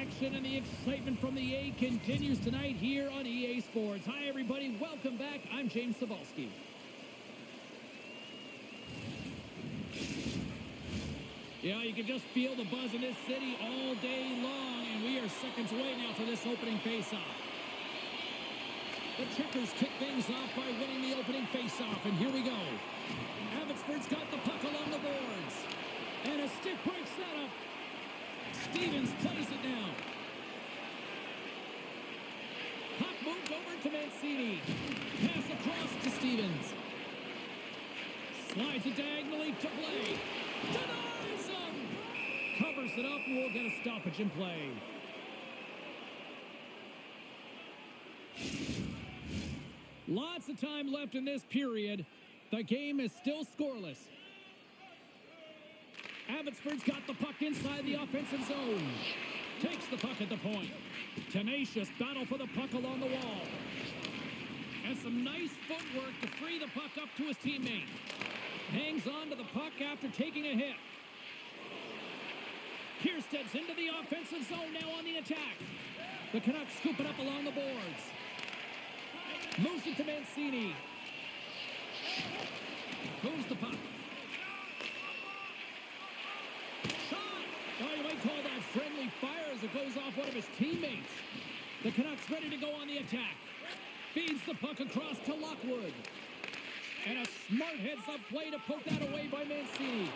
action and the excitement from the A continues tonight here on EA Sports. Hi, everybody. Welcome back. I'm James Cebulski. Yeah, you can just feel the buzz in this city all day long, and we are seconds away now for this opening faceoff. The Checkers kick things off by winning the opening faceoff, and here we go. Abbotsford's got the puck along the boards, and a stick break setup. Stevens plays it now. Puck moved over to Mancini. Pass across to Stevens. Slides it diagonally to play. Denies him! Covers it up and we'll get a stoppage in play. Lots of time left in this period. The game is still scoreless. Abbotsford's got the puck inside the offensive zone. Takes the puck at the point. Tenacious battle for the puck along the wall. And some nice footwork to free the puck up to his teammate. Hangs on to the puck after taking a hit. Kiersted's into the offensive zone now on the attack. The Canucks scoop it up along the boards. Moves it to Mancini. Moves the puck. Oh, you might call that friendly fire as it goes off one of his teammates. The Canucks ready to go on the attack. Feeds the puck across to Lockwood. And a smart heads-up play to poke that away by Mancini.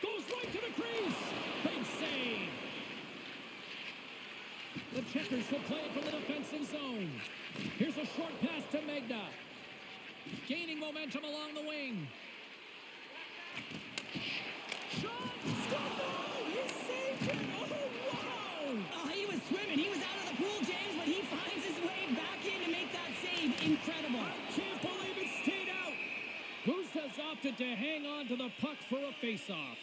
Goes right to the crease. Big save. The Checkers will play it from the defensive zone. Here's a short pass to Magda. Gaining momentum along the wing. Shot! Score! He saved it! Oh, wow! Oh, he was swimming. He was out of the pool, James, but he finds his way back in to make that save. Incredible. I can't believe it stayed out. Gusta's opted to hang on to the puck for a face-off.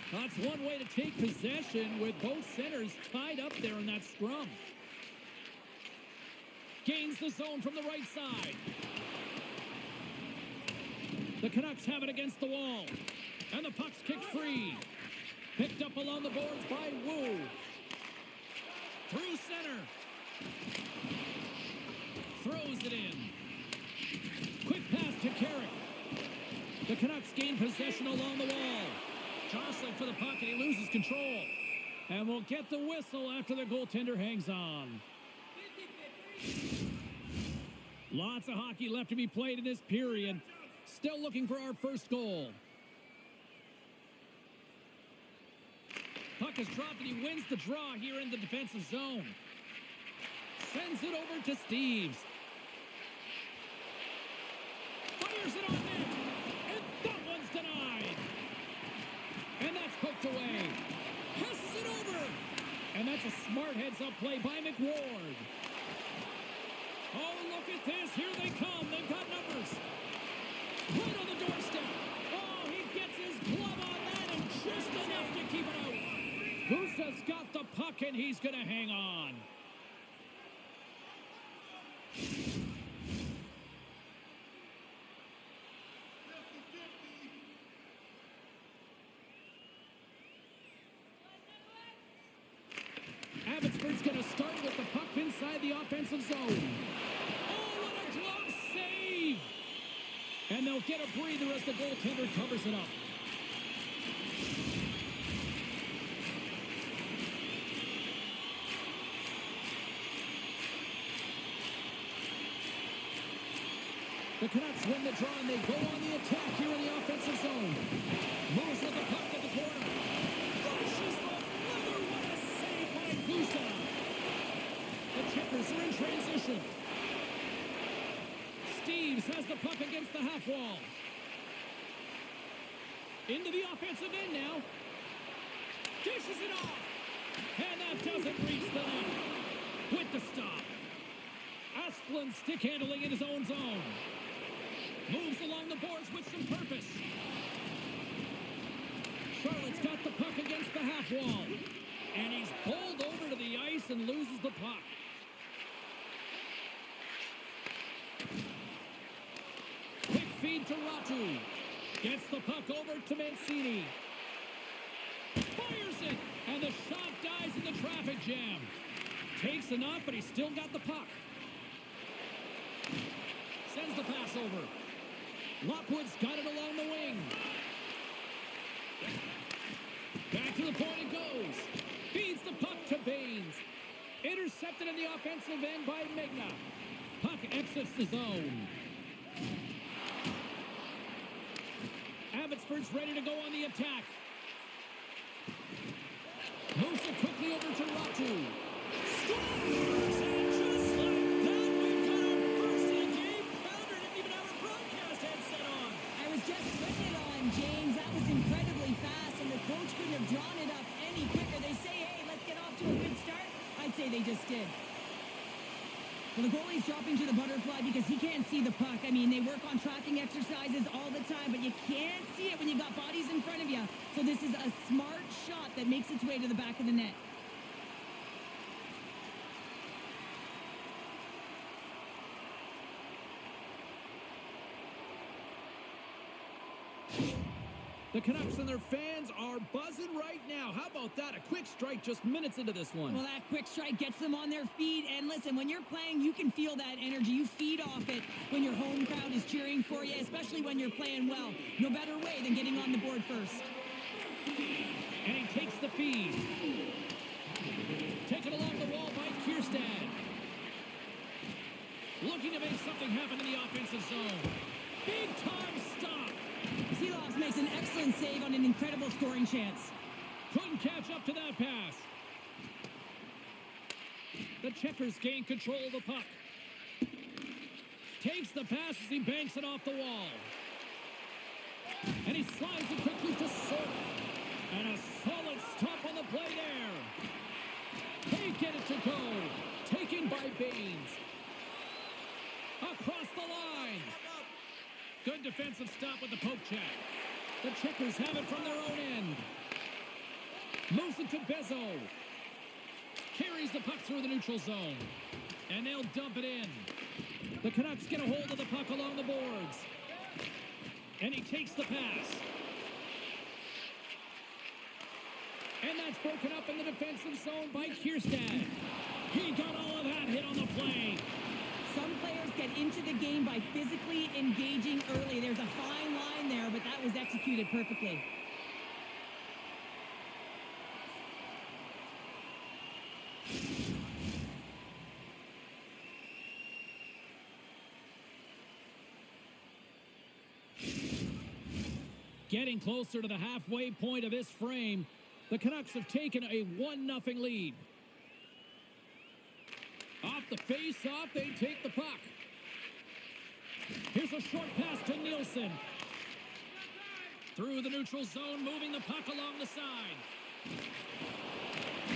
That's one way to take possession with both centers tied up there in that scrum. Gains the zone from the right side. The Canucks have it against the wall. And the puck's kicked free. Picked up along the boards by Wu. Through center. Throws it in. Quick pass to Carrick. The Canucks gain possession along the wall. Jostling for the puck, and he loses control. And we'll get the whistle after the goaltender hangs on. Lots of hockey left to be played in this period. Still looking for our first goal. Puck is dropped, and he wins the draw here in the defensive zone. Sends it over to Steves. Fires it on net. And that one's denied. And that's poked away. Passes it over. And that's a smart heads-up play by McWard. Oh, look at this. Here they come. They've got numbers. Right on the doorstep. Oh, he gets his glove on that and just enough to keep it out. Gusta's got the puck, and he's going to hang on. Abbotsford's going to start with the puck inside the offensive zone. Oh, what a glove save! And they'll get a breather as the goaltender covers it up. The Canucks win the draw, and they go on the attack here in the offensive zone. Moves with the puck at the corner. Flashes the leather. What a save by Gusta. The Checkers are in transition. Steves has the puck against the half wall. Into the offensive end now. Dishes it off. And that doesn't reach the net. With the stop. Asplund stick handling in his own zone. Moves along the boards with some purpose. Charlotte's got the puck against the half wall. And he's bowled over to the ice and loses the puck. Quick feed to Ratu. Gets the puck over to Mancini. Fires it, and the shot dies in the traffic jam. Takes enough, but he's still got the puck. Sends the pass over. Lockwood's got it along the wing. Back to the point it goes. Feeds the puck to Baines. Intercepted in the offensive end by Megna. Puck exits the zone. Abbotsford's ready to go on the attack. Moves it quickly over to Ratu. Scores! And just like that, we've got our first in the game. Founder didn't even have a broadcast headset on. I was just putting it on, James. That was incredibly fast, and the coach couldn't have drawn it up any quicker. They say, hey, let's get off to a good start. I'd say they just did. Well, the goalie's dropping to the butterfly because he can't see the puck. I mean, they work on tracking exercises all the time, but you can't see it when you got bodies in front of you. So this is a smart shot that makes its way to the back of the net. The Canucks and their fans are buzzing right now. How about that? A quick strike just minutes into this one. Well, that quick strike gets them on their feet. And listen, when you're playing, you can feel that energy. You feed off it when your home crowd is cheering for you, especially when you're playing well. No better way than getting on the board first. And he takes the feed. Taken along the wall by Kierstad. Looking to make something happen in the offensive zone. Big time stop. Seeloffs makes an excellent save on an incredible scoring chance. Couldn't catch up to that pass. The Checkers gain control of the puck. Takes the pass as he banks it off the wall. And he slides it quickly to Sork. And a solid stop on the play there. Can't get it to go. Taken by Baines. Across the line. Good defensive stop with the poke check. The Checkers have it from their own end. Moves it to Bezzo. Carries the puck through the neutral zone. And they'll dump it in. The Canucks get a hold of the puck along the boards. And he takes the pass. And that's broken up in the defensive zone by Kierstad. He got all of that hit on the play. Some players get into the game by physically engaging early. There's a fine line there, but that was executed perfectly. Getting closer to the halfway point of this frame, the Canucks have taken a 1-0 lead. Off the face-off, they take the puck. Here's a short pass to Nielsen. Through the neutral zone, moving the puck along the side.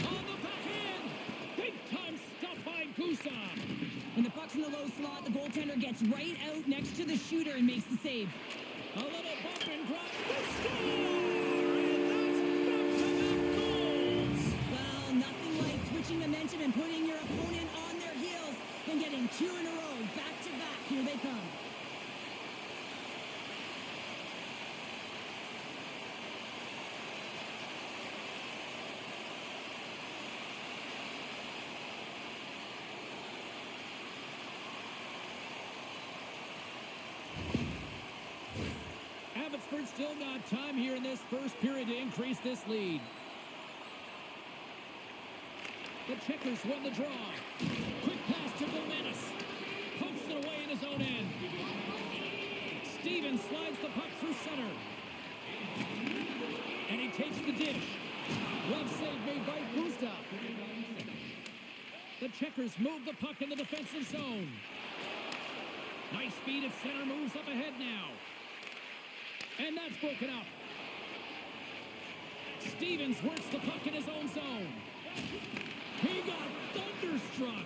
On the backhand! Big-time stop by Gusa. When the puck's in the low slot, the goaltender gets right out next to the shooter and makes the save. A little bump and grab. They score! And that's back-to-back goals! Well, nothing like switching momentum and putting your opponent on their heels and getting two in a row, back-to-back. Here they come. Abbotsford still got time here in this first period to increase this lead. The Checkers win the draw. Quick pass to Gomenis. Pumps it away in his own end. Stevens slides the puck through center. And he takes the dish. Glove save made by Gusta. The Checkers move the puck in the defensive zone. Nice feed at center, moves up ahead now. And that's broken up. Stevens works the puck in his own zone. He got thunderstruck.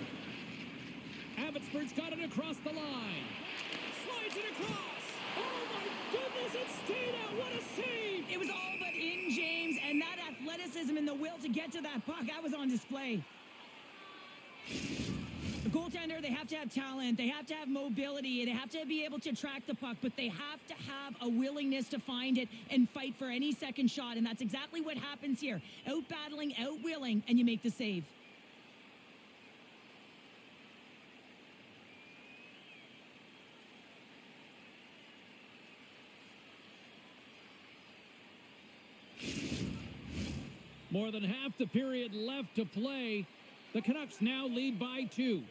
Abbotsford's got it across the line. Slides it across. Oh, my goodness, it stayed out. What a save. It was all but in, James, and that athleticism and the will to get to that puck, that was on display. goaltender, they have to have talent, they have to have mobility, they have to be able to track the puck, but they have to have a willingness to find it and fight for any second shot, and that's exactly what happens here. Out-battling, out-willing, and you make the save. More than half the period left to play. The Canucks now lead by 2.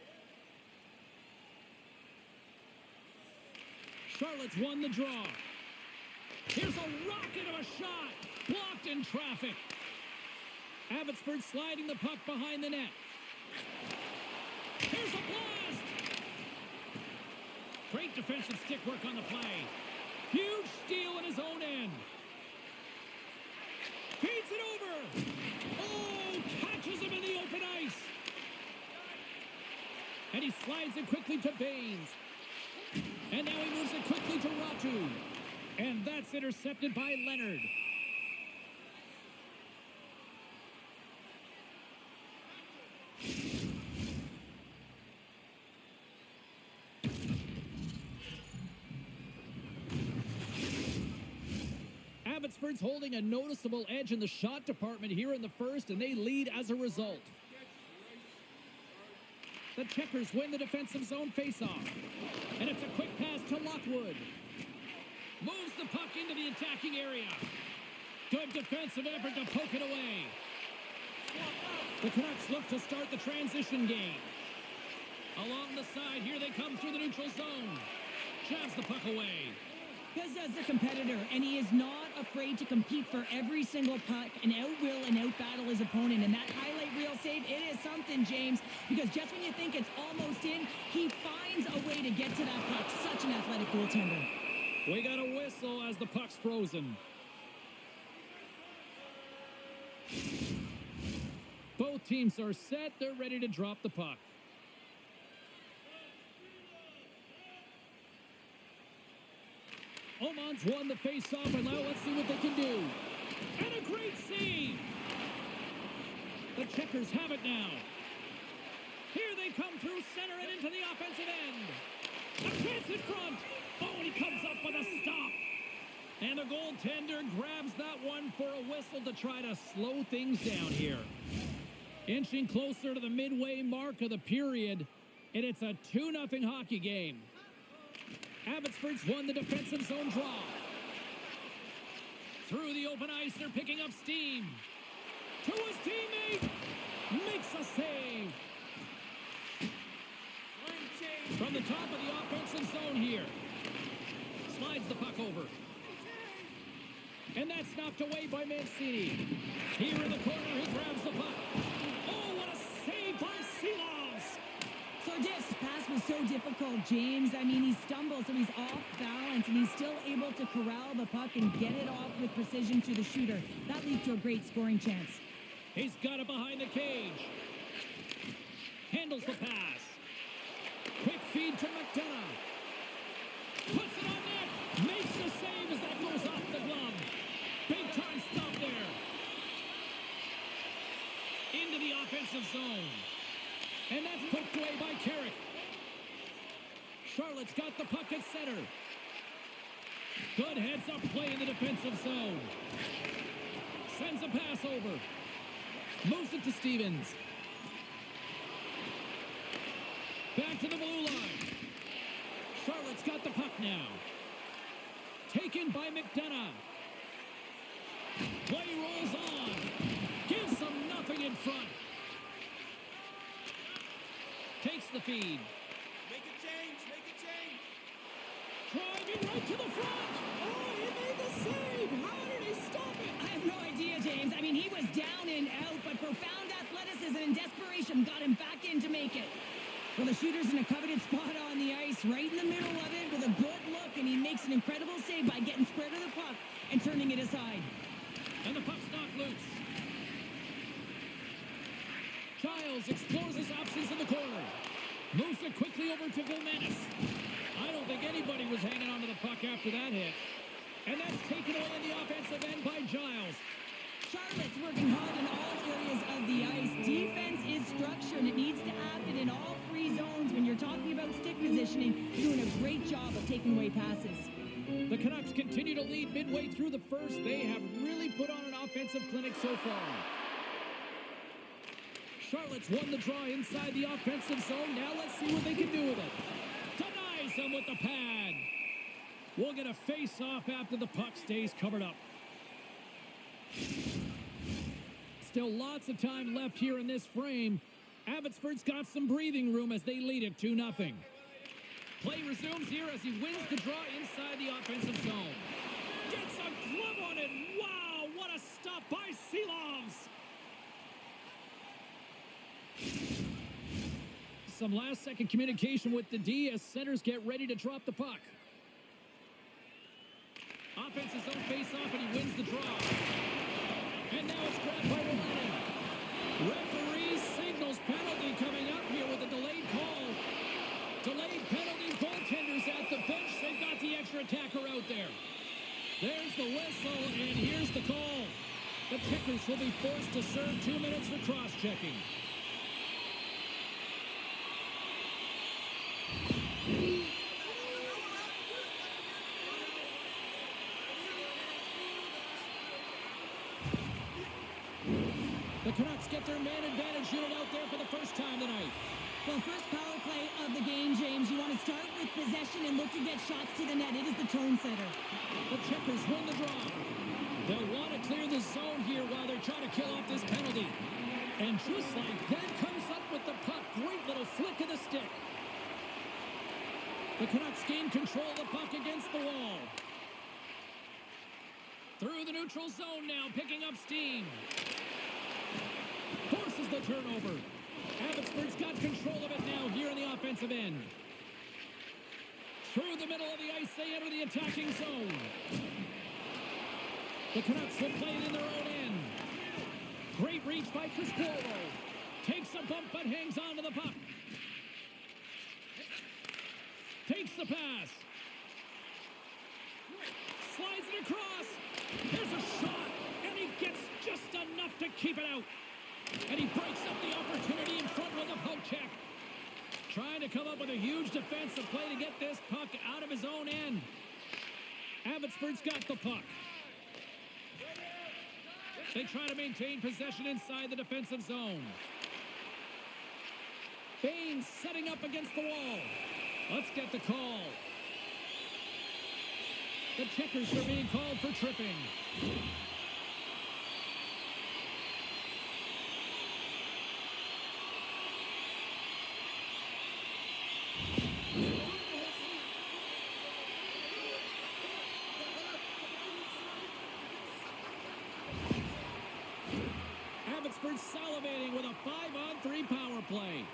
Charlotte's won the draw. Here's a rocket of a shot. Blocked in traffic. Abbotsford sliding the puck behind the net. Here's a blast. Great defensive stick work on the play. Huge steal in his own end. Feeds it over. Oh, catches him in the open ice. And he slides it quickly to Baines. And now he moves it quickly to Ratu. And that's intercepted by Leonard. Abbotsford's holding a noticeable edge in the shot department here in the first, and they lead as a result. The Checkers win the defensive zone faceoff. And it's a quick pass to Lockwood. Moves the puck into the attacking area. Good defensive effort to poke it away. The Canucks look to start the transition game. Along the side, here they come through the neutral zone. Jabs the puck away. Because as a competitor, and he is not afraid to compete for every single puck and out-will and out-battle his opponent. And that highlight reel save, it is something, James, because just when you think it's almost in, he finds a way to get to that puck. Such an athletic goaltender. We got a whistle as the puck's frozen. Both teams are set. They're ready to drop the puck. Oman's won the face-off, and now let's see what they can do. And a great save! The Checkers have it now. Here they come through center and into the offensive end. A chance in front. Oh, and he comes up with a stop. And the goaltender grabs that one for a whistle to try to slow things down here. Inching closer to the midway mark of the period, and it's a 2-0 hockey game. Abbotsford's won the defensive zone draw. Through the open ice, they're picking up steam. To his teammate. Makes a save. From the top of the offensive zone here. Slides the puck over. And that's knocked away by Mancini. Here in the corner, he grabs the puck. Oh, what a save by Silas. So this pass was so difficult, James. I mean, he stumbles, so he's off balance, and he's still able to corral the puck and get it off with precision to the shooter. That leads to a great scoring chance. He's got it behind the cage. Handles the pass. Quick feed to McDonough. Puts it on net. Makes the save as that goes off the glove. Big time stop there. Into the offensive zone. And that's poked away by Carrick. Charlotte's got the puck at center. Good heads-up play in the defensive zone. Sends a pass over. Moves it to Stevens. Back to the blue line. Charlotte's got the puck now. Taken by McDonough. Play rolls on. Gives them nothing in front. Takes the feed. Make a change, make a change. Driving right to the front. Oh, he made the save. How did he stop it? I have no idea, James. I mean, he was down and out, but profound athleticism and desperation got him back in to make it. Well, the shooter's in a coveted spot on the ice, right in the middle of it with a good look, and he makes an incredible save by getting square to the puck and turning it aside. And the puck's knocked loose. Giles explores his options in the corner. Moves it quickly over to Vilmanis. I don't think anybody was hanging on to the puck after that hit. And that's taken away in the offensive end by Giles. Charlotte's working hard in all areas of the the ice. Defense is structure, and it needs to happen in all three zones. When you're talking about stick positioning, you're doing a great job of taking away passes. The Canucks continue to lead midway through the first. They have really put on an offensive clinic so far. Charlotte's won the draw inside the offensive zone. Now let's see what they can do with it. Denies him with the pad. We'll get a face-off after the puck stays covered up. Still lots of time left here in this frame. Abbotsford's got some breathing room as they lead it 2-0. Play resumes here as he wins the draw inside the offensive zone. Gets a glove on it. Wow, what a stop by Seelovs. Some last-second communication with the D as centers get ready to drop the puck. Offense's own face-off, and he wins the draw. And now it's grabbed by Rolanen. Referee signals penalty coming up here with a delayed call. Delayed penalty, goaltenders at the bench. They've got the extra attacker out there. There's the whistle, and here's the call. The Checkers will be forced to serve 2 minutes for cross-checking. The Canucks get their man advantage unit out there for the first time tonight. Well, first power play of the game, James. You want to start with possession and look to get shots to the net. It is the tone setter. The Checkers win the draw. They'll want to clear the zone here while they're trying to kill off this penalty. And just like that, comes up with the puck. Great little flick of the stick. The Canucks gain control of the puck against the wall. Through the neutral zone now, picking up steam. Forces the turnover. Abbotsford's got control of it now here in the offensive end. Through the middle of the ice, they enter the attacking zone. The Canucks will play it in their own end. Great reach by Chris Cuomo. Takes a bump but hangs on to the puck. Takes the pass. Slides it across. There's a shot, and he gets just enough to keep it out. And he breaks up the opportunity in front with a poke check. Trying to come up with a huge defensive play to get this puck out of his own end. Abbotsford's got the puck. They try to maintain possession inside the defensive zone. Baines setting up against the wall. Let's get the call. The Checkers are being called for tripping. Abbotsford salivating with a 5-on-3 power play.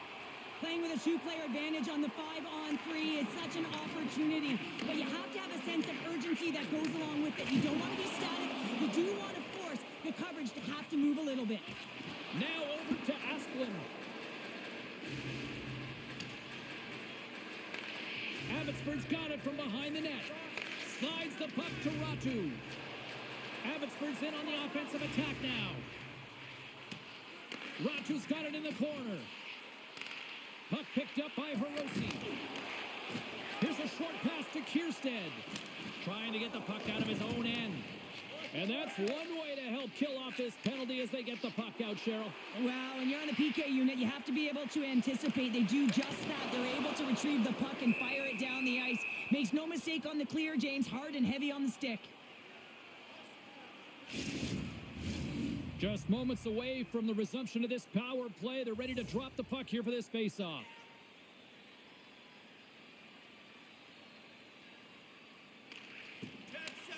Playing with a two-player advantage on the 5-on-3 is such an opportunity. But you have to have a sense of urgency that goes along with it. You don't want to be static. You do want to force the coverage to have to move a little bit. Now over to Asplund. Abbotsford's got it from behind the net. Slides the puck to Ratu. Abbotsford's in on the offensive attack now. Ratu's got it in the corner. Puck picked up by Hirose. Here's a short pass to Kierstead. Trying to get the puck out of his own end. And that's one way to help kill off this penalty as they get the puck out, Cheryl. Well, when you're on the PK unit, you have to be able to anticipate. They do just that. They're able to retrieve the puck and fire it down the ice. Makes no mistake on the clear, James. Hard and heavy on the stick. Just moments away from the resumption of this power play. They're ready to drop the puck here for this faceoff.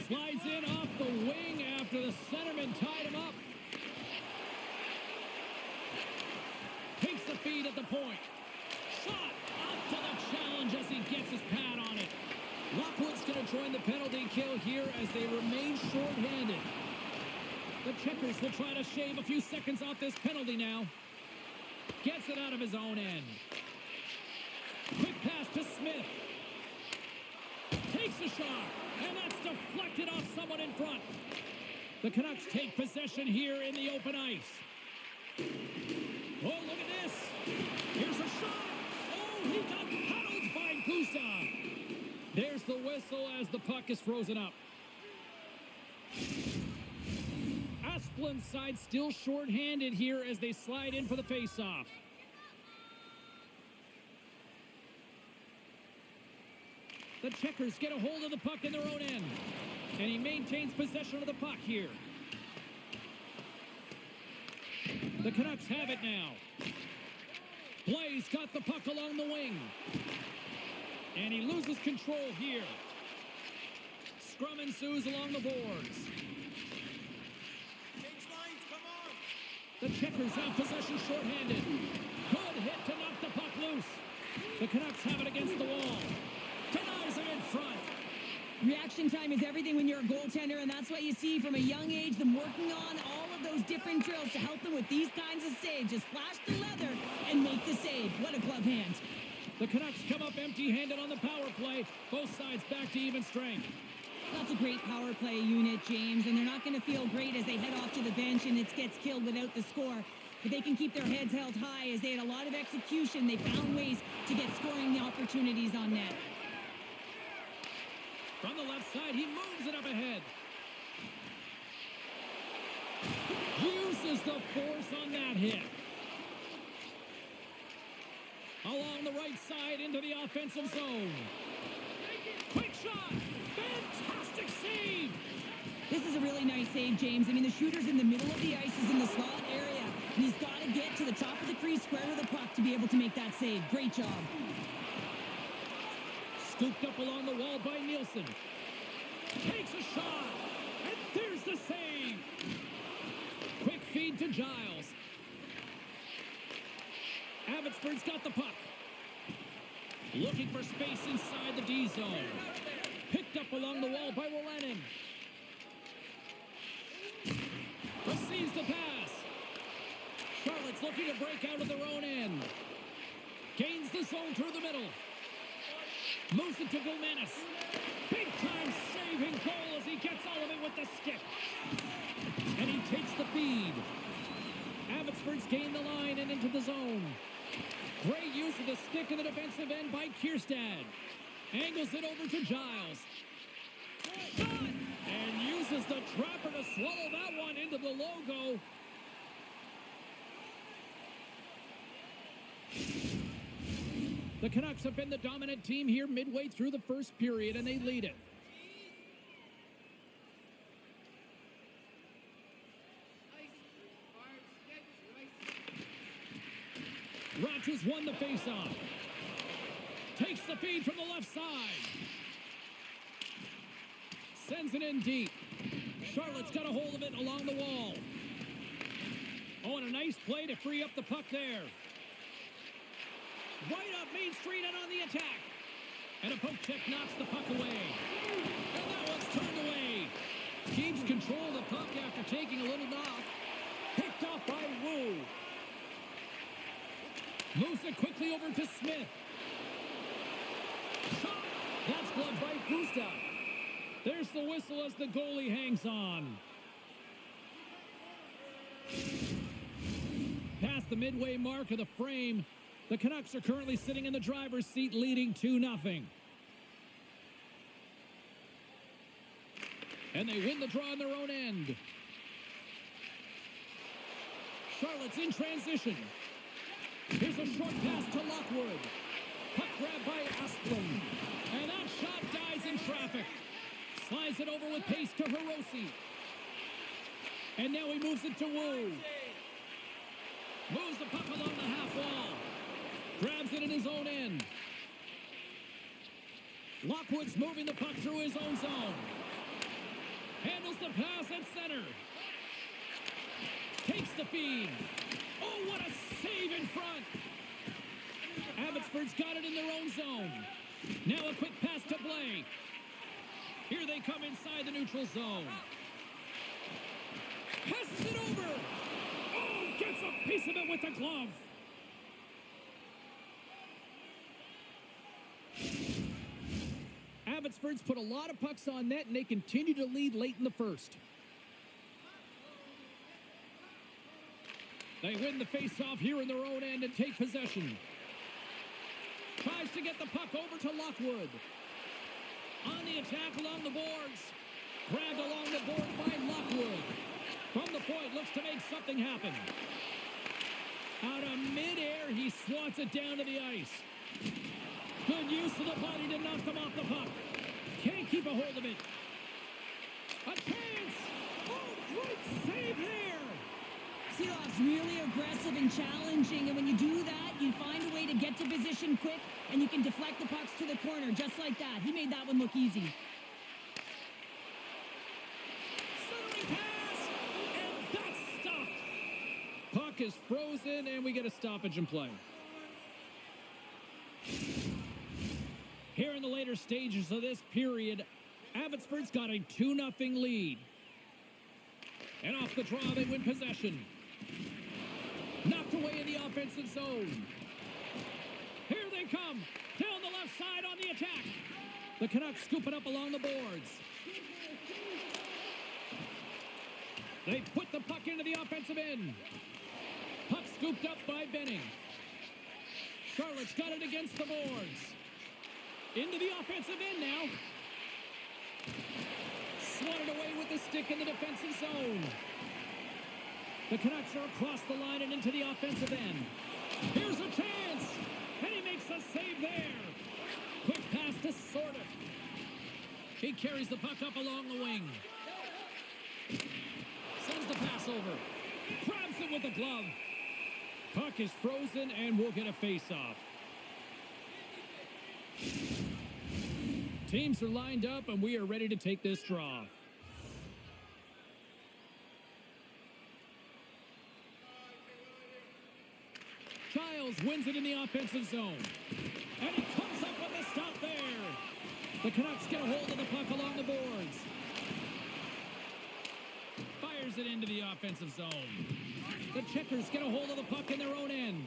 Slides in off the wing after the centerman tied him up. Takes the feed at the point. Shot up to the challenge as he gets his pad on it. Lockwood's going to join the penalty kill here as they remain short-handed. The Checkers will try to shave a few seconds off this penalty now. Gets it out of his own end. Quick pass to Smith. Takes a shot, and that's deflected off someone in front. The Canucks take possession here in the open ice. Oh, look at this. Here's a shot. Oh, he got paddled by Gustav. There's the whistle as the puck is frozen up. Asplin's side still shorthanded here as they slide in for the faceoff. The Checkers get a hold of the puck in their own end. And he maintains possession of the puck here. The Canucks have it now. Blaze got the puck along the wing. And he loses control here. Scrum ensues along the boards. Change lines, come on! The Checkers have possession shorthanded. Good hit to knock the puck loose. The Canucks have it against the wall. Denies him in front. Reaction time is everything when you're a goaltender, and that's what you see from a young age, them working on all of those different drills to help them with these kinds of saves. Just flash the leather and make the save. What a glove hand. The Canucks come up empty-handed on the power play. Both sides back to even strength. That's a great power play unit, James, and they're not going to feel great as they head off to the bench and it gets killed without the score. But they can keep their heads held high as they had a lot of execution. They found ways to get scoring opportunities on net. From the left side, he moves it up ahead. Uses the force on that hit. Along the right side into the offensive zone. Quick shot! Fantastic save! This is a really nice save, James. I mean, the shooter's in the middle of the ice, is in the slot area, and he's got to get to the top of the crease, square with the puck to be able to make that save. Great job. Scooped up along the wall by Nielsen. Takes a shot, and there's the save. Quick feed to Giles. Abbotsford's got the puck. Looking for space inside the D zone. Picked up along the wall by Wolanin. Receives the pass. Charlotte's looking to break out of their own end. Gains the zone through the middle. Moves it to Gilmanis. Big time saving goal as he gets all of it with the stick. And he takes the feed. Abbotsford's gained the line and into the zone. Great use of the stick in the defensive end by Kierstad. Angles it over to Giles. Shot! And uses the trapper to swallow that one into the logo. The Canucks have been the dominant team here midway through the first period, and they lead it. Rogers won the faceoff. Takes the feed from the left side. Sends it in deep. Charlotte's got a hold of it along the wall. Oh, and a nice play to free up the puck there. Right up Main Street and on the attack. And a poke check knocks the puck away. And that one's turned away. Keeps control of the puck after taking a little knock. Picked off by Wu. Moves it quickly over to Smith. Shot! That's gloved by Gustav. There's the whistle as the goalie hangs on. Past the midway mark of the frame, the Canucks are currently sitting in the driver's seat, leading 2-0. And they win the draw on their own end. Charlotte's in transition. Here's a short pass to Lockwood. Puck grab by Asplund. And that shot dies in traffic. Slides it over with pace to Hiroshi. And now he moves it to Wu. Moves the puck along the half wall. Grabs it in his own end. Lockwood's moving the puck through his own zone. Handles the pass at center. Takes the feed. Oh, what a save in front. Abbotsford's got it in their own zone. Now a quick pass to Blay. Here they come inside the neutral zone. Passes it over. Oh, gets a piece of it with the glove. Abbotsford's put a lot of pucks on net, and they continue to lead late in the first. They win the face-off here in their own end and take possession. Tries to get the puck over to Lockwood. On the attack along the boards. Grabbed along the boards by Lockwood. From the point, looks to make something happen. Out of midair, he swats it down to the ice. Good use of the body to knock them off the puck. Can't keep a hold of it. A chance! Oh, great save there! Seeloff's really aggressive and challenging, and when you do that, you find a way to get to position quick, and you can deflect the pucks to the corner, just like that. He made that one look easy. Centering pass, and that's stopped. Puck is frozen, and we get a stoppage in play. Here in the later stages of this period, Abbotsford's got a 2-0 lead. And off the draw, they win possession. Knocked away in the offensive zone. Here they come. Down the left side on the attack. The Canucks scoop it up along the boards. They put the puck into the offensive end. Puck scooped up by Benning. Charlotte's got it against the boards. Into the offensive end now. Swatted away with the stick in the defensive zone. The Canucks are across the line and into the offensive end. Here's a chance. And he makes a save there. Quick pass to Sorta. He carries the puck up along the wing. Sends the pass over. Grabs it with the glove. Puck is frozen and we'll get a face-off. Teams are lined up and we are ready to take this draw. Giles wins it in the offensive zone. And he comes up with a stop there. The Canucks get a hold of the puck along the boards. Fires it into the offensive zone. The Checkers get a hold of the puck in their own end.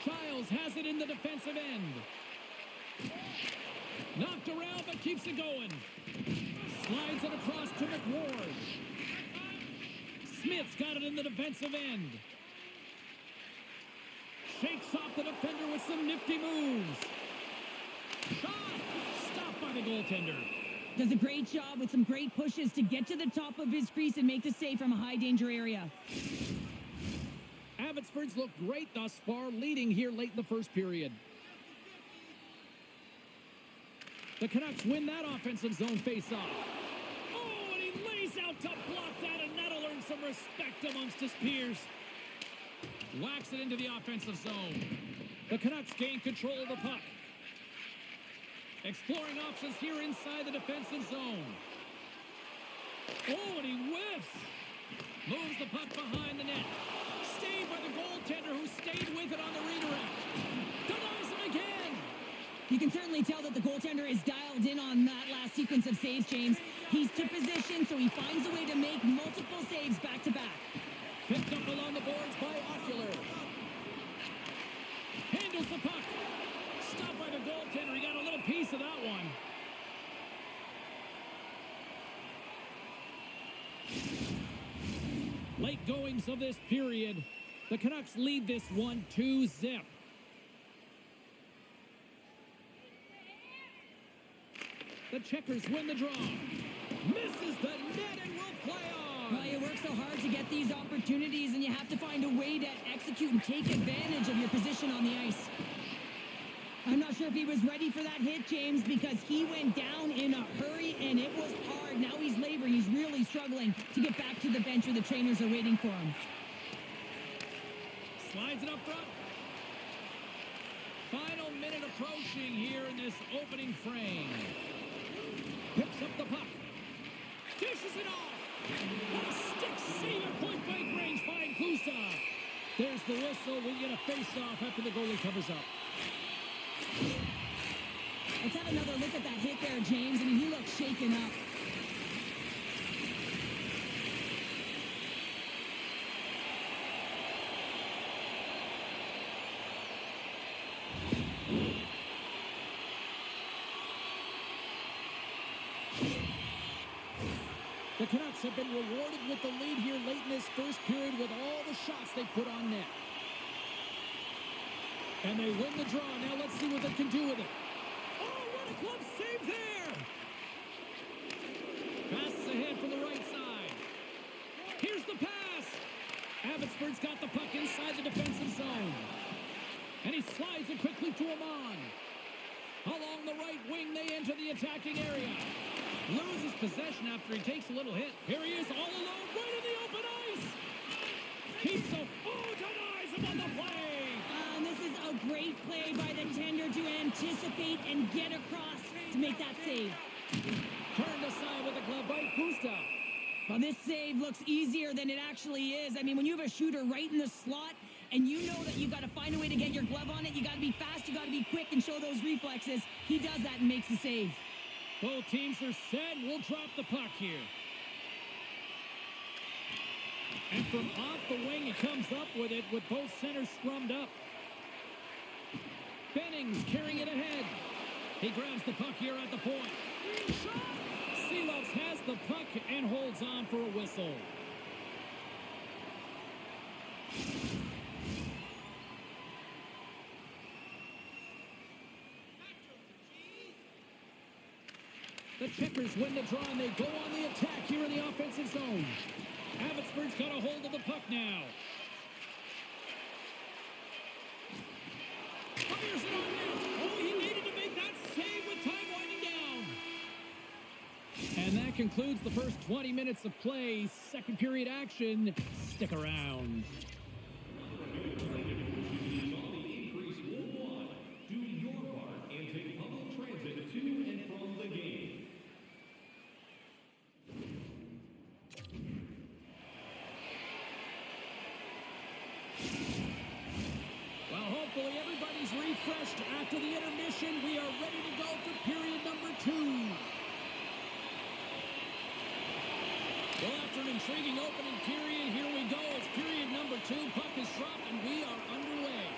Giles has it in the defensive end. Knocked around, but keeps it going. Slides it across to McWard. Smith's got it in the defensive end. Shakes off the defender with some nifty moves. Shot! Stopped by the goaltender. Does a great job with some great pushes to get to the top of his crease and make the save from a high-danger area. Abbotsford's looked great thus far, leading here late in the first period. The Canucks win that offensive zone face-off. Oh, and he lays out to block that, and that'll earn some respect amongst his peers. Whacks it into the offensive zone. The Canucks gain control of the puck. Exploring options here inside the defensive zone. Oh, and he whiffs. Moves the puck behind the net. Stayed by the goaltender who stayed with it on the redirect. Denies him again. You can certainly tell that the goaltender is dialed in on that last sequence of saves, James. He's to position, so he finds a way to make multiple saves back-to-back. Picked up along the boards by Ocular. Handles the puck. Stopped by the goaltender. He got a little piece of that one. Late goings of this period. The Canucks lead this one 2-0. The Checkers win the draw. Misses the net and will play on. Well, you work so hard to get these opportunities, and you have to find a way to execute and take advantage of your position on the ice. I'm not sure if he was ready for that hit, James, because he went down in a hurry, and it was hard. Now he's laboring. He's really struggling to get back to the bench where the trainers are waiting for him. Slides it up front. Final minute approaching here in this opening frame. Picks up the puck. Dishes it off. And a stick save at point-blank range by Gusta. There's the whistle. We get a face-off after the goalie covers up. Let's have another look at that hit there, James. I mean, he looks shaken up. The Canucks have been rewarded with the lead here late in this first period with all the shots they put on net. And they win the draw. Now let's see what they can do with it. Oh, what a glove save there! Passes ahead from the right side. Here's the pass. Abbotsford's got the puck inside the defensive zone. And he slides it quickly to Amon. Along the right wing, they enter the attacking area. Loses possession after he takes a little hit. Here he is all alone, right in the open ice. Keeps him. Oh, denies him on the play. And this is a great play by the tender to anticipate and get across to make that save. Turned aside with a glove by Gustav. Well, this save looks easier than it actually is. I mean, when you have a shooter right in the slot and you know that you've got to find a way to get your glove on it, you got to be fast, you got to be quick and show those reflexes. He does that and makes the save. Both teams are set. We'll drop the puck here. And from off the wing, he comes up with it with both centers scrummed up. Bennings carrying it ahead. He grabs the puck here at the point. Seelovs has the puck and holds on for a whistle. The Checkers win the draw, and they go on the attack here in the offensive zone. Abbotsford's got a hold of the puck now. Fires it on net. Oh, he needed to make that save with time winding down. And that concludes the first 20 minutes of play. Second period action. Stick around. Hopefully everybody's refreshed after the intermission. We are ready to go for period number 2. Well, after an intriguing opening period, here we go. It's period number 2. Puck is dropped, and we are underway.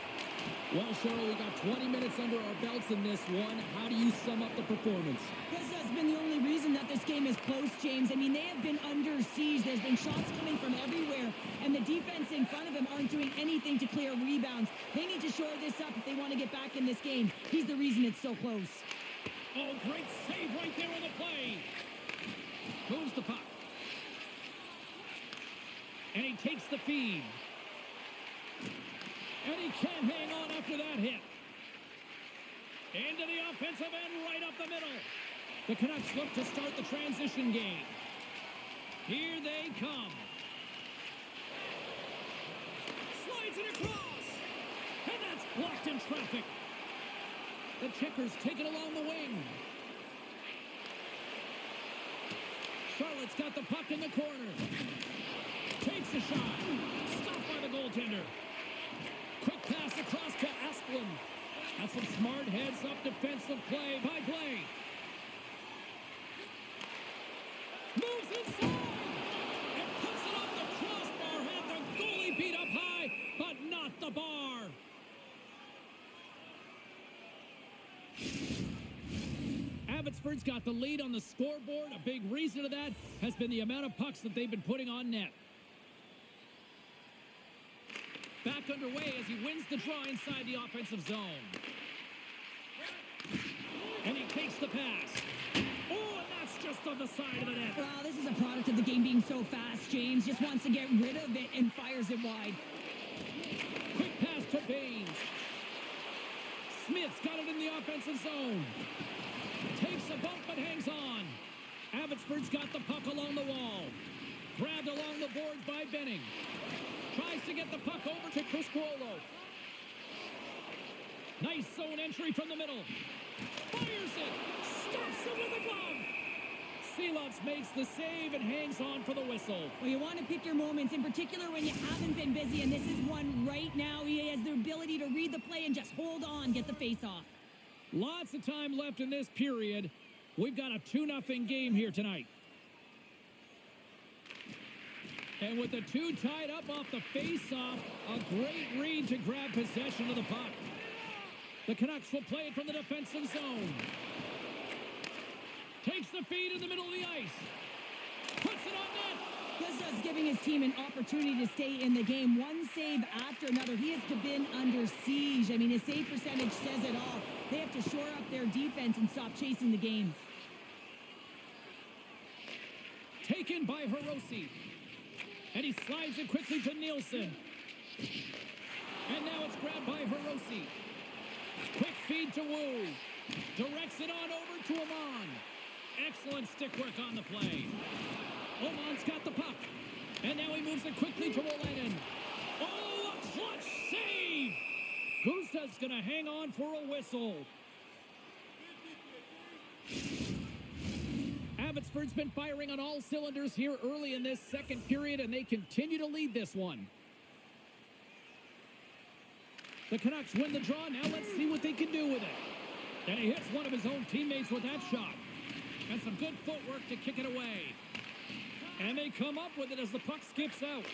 Well, Cheryl, we got 20 minutes under our belts in this one. How do you sum up the performance? This has been the only reason that this game is close, James. I mean, they have been under siege. There's been shots coming from everywhere, and the defense in front of them aren't doing anything to clear rebounds. They need to shore this up if they want to get back in this game. He's the reason it's so close. Oh, great save right there on the play. Moves the puck. And he takes the feed. And he can't hang on after that hit. Into the offensive end, right up the middle. The Canucks look to start the transition game. Here they come. Slides it across. And that's blocked in traffic. The Checkers take it along the wing. Charlotte's got the puck in the corner. Takes a shot. Stopped by the goaltender. Quick pass across to Asplund. That's some smart heads-up defensive play by Blake. Moves inside and puts it off the crossbar. Had the goalie beat up high, but not the bar. Abbotsford's got the lead on the scoreboard. A big reason of that has been the amount of pucks that they've been putting on net. Back underway as he wins the draw inside the offensive zone. And he takes the pass. Oh, and that's just on the side of the net. Wow, this is a product of the game being so fast. James just wants to get rid of it and fires it wide. Quick pass to Baines. Smith's got it in the offensive zone. Takes a bump but hangs on. Abbotsford's got the puck along the wall. Grabbed along the boards by Benning. Tries to get the puck over to Criscuolo. Nice zone entry from the middle. Fires it. Stops it with a glove. Seelovs makes the save and hangs on for the whistle. Well, you want to pick your moments, in particular when you haven't been busy, and this is one right now. He has the ability to read the play and just hold on, get the face off. Lots of time left in this period. We've got a 2-0 game here tonight. And with the two tied up off the face-off, a great read to grab possession of the puck. The Canucks will play it from the defensive zone. Takes the feed in the middle of the ice. Puts puts it on net. This is giving his team an opportunity to stay in the game. One save after another. He has been under siege. I mean, his save percentage says it all. They have to shore up their defense and stop chasing the game. Taken by Hirose. And he slides it quickly to Nielsen. And now it's grabbed by Hirose. Quick feed to Wu. Directs it on over to Amon. Excellent stick work on the play. Oman's got the puck. And now he moves it quickly to Olenin. Oh, a clutch save! Gusta's going to hang on for a whistle. Abbotsford's been firing on all cylinders here early in this second period, and they continue to lead this one. The Canucks win the draw. Now let's see what they can do with it. And he hits one of his own teammates with that shot. And some good footwork to kick it away. And they come up with it as the puck skips out.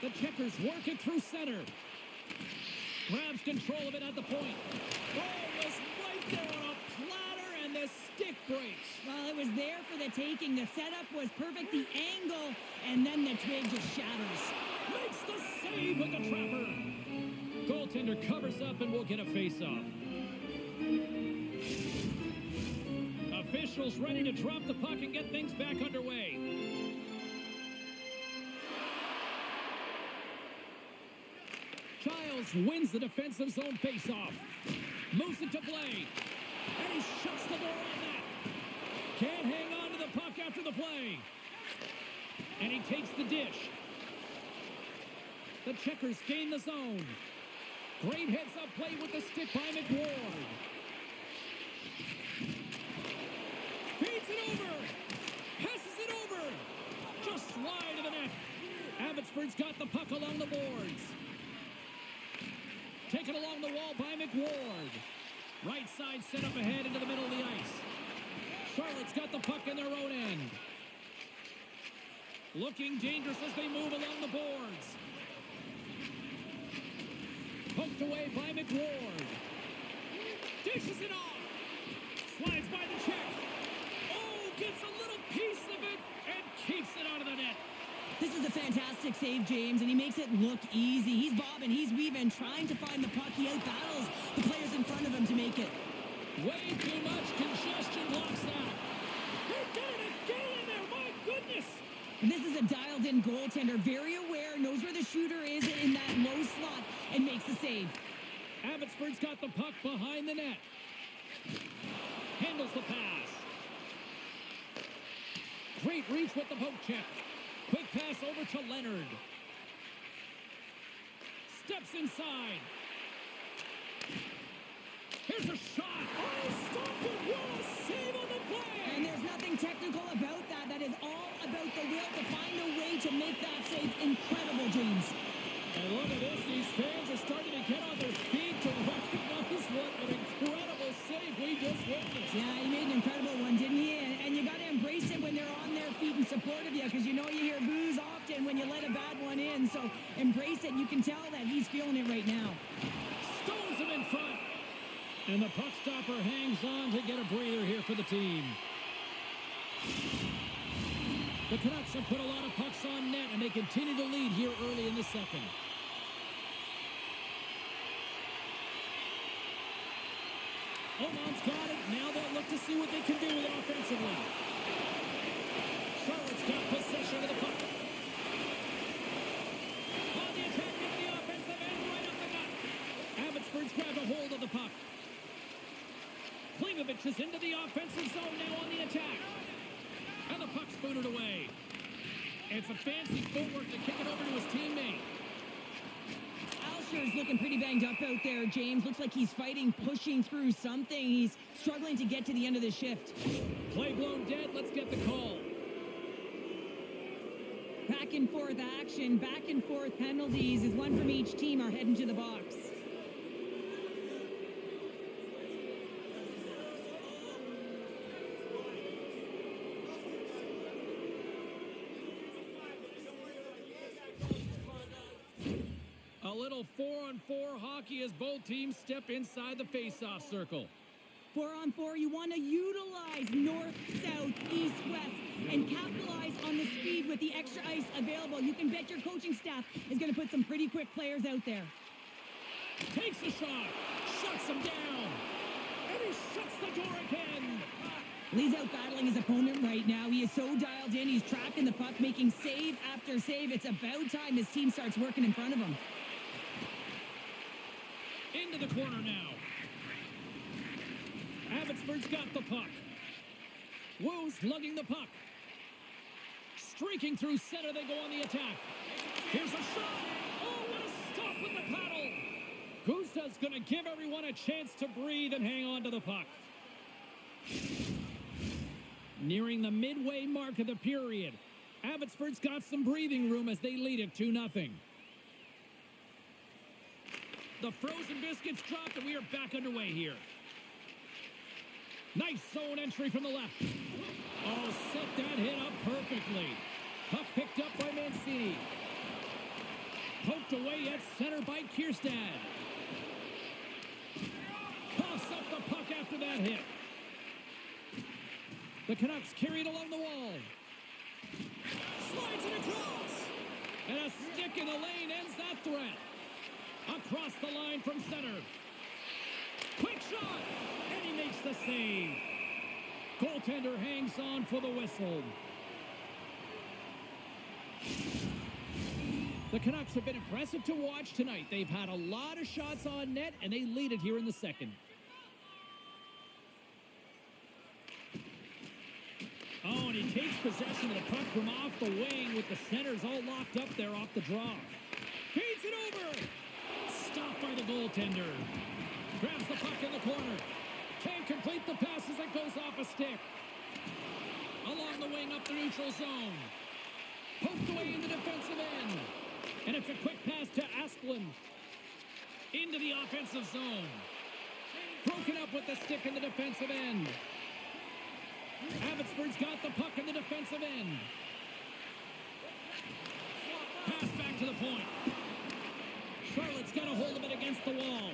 The Checkers work it through center. Grabs control of it at the point. Oh, it was right there on a platter, and the stick breaks. Well, it was there for the taking. The setup was perfect, the angle, and then the twig just shatters. Makes the save with the trapper. Goaltender covers up and will get a face-off. Officials ready to drop the puck and get things back underway. Giles wins the defensive zone face-off. Moves it to Blake. And he shuts the door on that. Can't hang on to the puck after the play. And he takes the dish. The Checkers gain the zone. Great heads-up play with the stick by McWard. Feeds it over. Passes it over. Just wide of the net. Abbotsford's got the puck along the boards. Taken along the wall by McWard. Right side set up ahead into the middle of the ice. Charlotte's got the puck in their own end. Looking dangerous as they move along the boards. Poked away by McWard. Dishes it off. Slides by the check. Oh, gets a little piece of it and keeps it out of the net. This is a fantastic save, James, and he makes it look easy. He's bobbing, he's weaving, trying to find the puck. He outbattles the players in front of him to make it. Way too much congestion blocks that. They did it again in there, my goodness. And this is a dialed-in goaltender, very aware, knows where the shooter is in that low slot, and makes the save. Abbotsford's got the puck behind the net. Handles the pass. Great reach with the poke check. Quick pass over to Leonard. Steps inside. Here's a shot. Oh, stop it. What a save on the play. And there's nothing technical about that. That is all about the will to find a way to make that save incredible, James. And look at this. These fans are starting to get on their feet to recognize what an incredible save we just witnessed. Yeah, he made an incredible one, didn't he? And you got to embrace it when they're on their feet in support of you, because you know you hear boos often when you let a bad one in. So embrace it. You can tell that he's feeling it right now. Stones him in front. And the puck stopper hangs on to get a breather here for the team. The Canucks have put a lot of pucks on net, and they continue to lead here early in the second. Oman's got it. Now they'll look to see what they can do with it offensively. Charlotte's got possession of the puck. On the attack into the offensive end, right up the gut. Abbotsford's grabbed a hold of the puck. Klimovich is into the offensive zone now on the attack. And the puck's booted away. It's a fancy footwork to kick it over to his teammate. Alsher's looking pretty banged up out there, James. Looks like he's fighting, pushing through something. He's struggling to get to the end of the shift. Play blown dead. Let's get the call. Back and forth action, back and forth penalties as one from each team are heading to the box. A little 4-on-4 hockey as both teams step inside the face-off circle. 4-on-4, you want to utilize north, south, east, west. and capitalize on the speed with the extra ice available. You can bet your coaching staff is going to put some pretty quick players out there. Takes a shot, shuts him down, and he shuts the door again. He's out battling his opponent right now. He is so dialed in. He's tracking the puck, making save after save. It's about time his team starts working in front of him. Into the corner now. Abbotsford's got the puck. Woos lugging the puck. Streaking through center, they go on the attack. Here's a shot. Oh, what a stop with the paddle. Gusta's going to give everyone a chance to breathe and hang on to the puck. Nearing the midway mark of the period, Abbotsford's got some breathing room as they lead it 2-0. The frozen biscuits dropped, and we are back underway here. Nice zone entry from the left. Oh, set that hit up perfectly. Puck picked up by Mancini. Poked away at center by Kierstad. Coughs up the puck after that hit. The Canucks carry it along the wall. Slides it across. And a stick in the lane ends that threat. Across the line from center. Quick shot. And he makes the save. Goaltender hangs on for the whistle. The Canucks have been impressive to watch tonight. They've had a lot of shots on net, and they lead it here in the second. Oh, and he takes possession of the puck from off the wing with the centers all locked up there off the draw. Feeds it over. Stopped by the goaltender. Grabs the puck in the corner. Can't complete the pass as it goes off a stick. Along the wing up the neutral zone. Poked away in the defensive end. And it's a quick pass to Asplund. Into the offensive zone. Broken up with the stick in the defensive end. Abbotsford's got the puck in the defensive end. Pass back to the point. Charlotte's got a hold of it against the wall.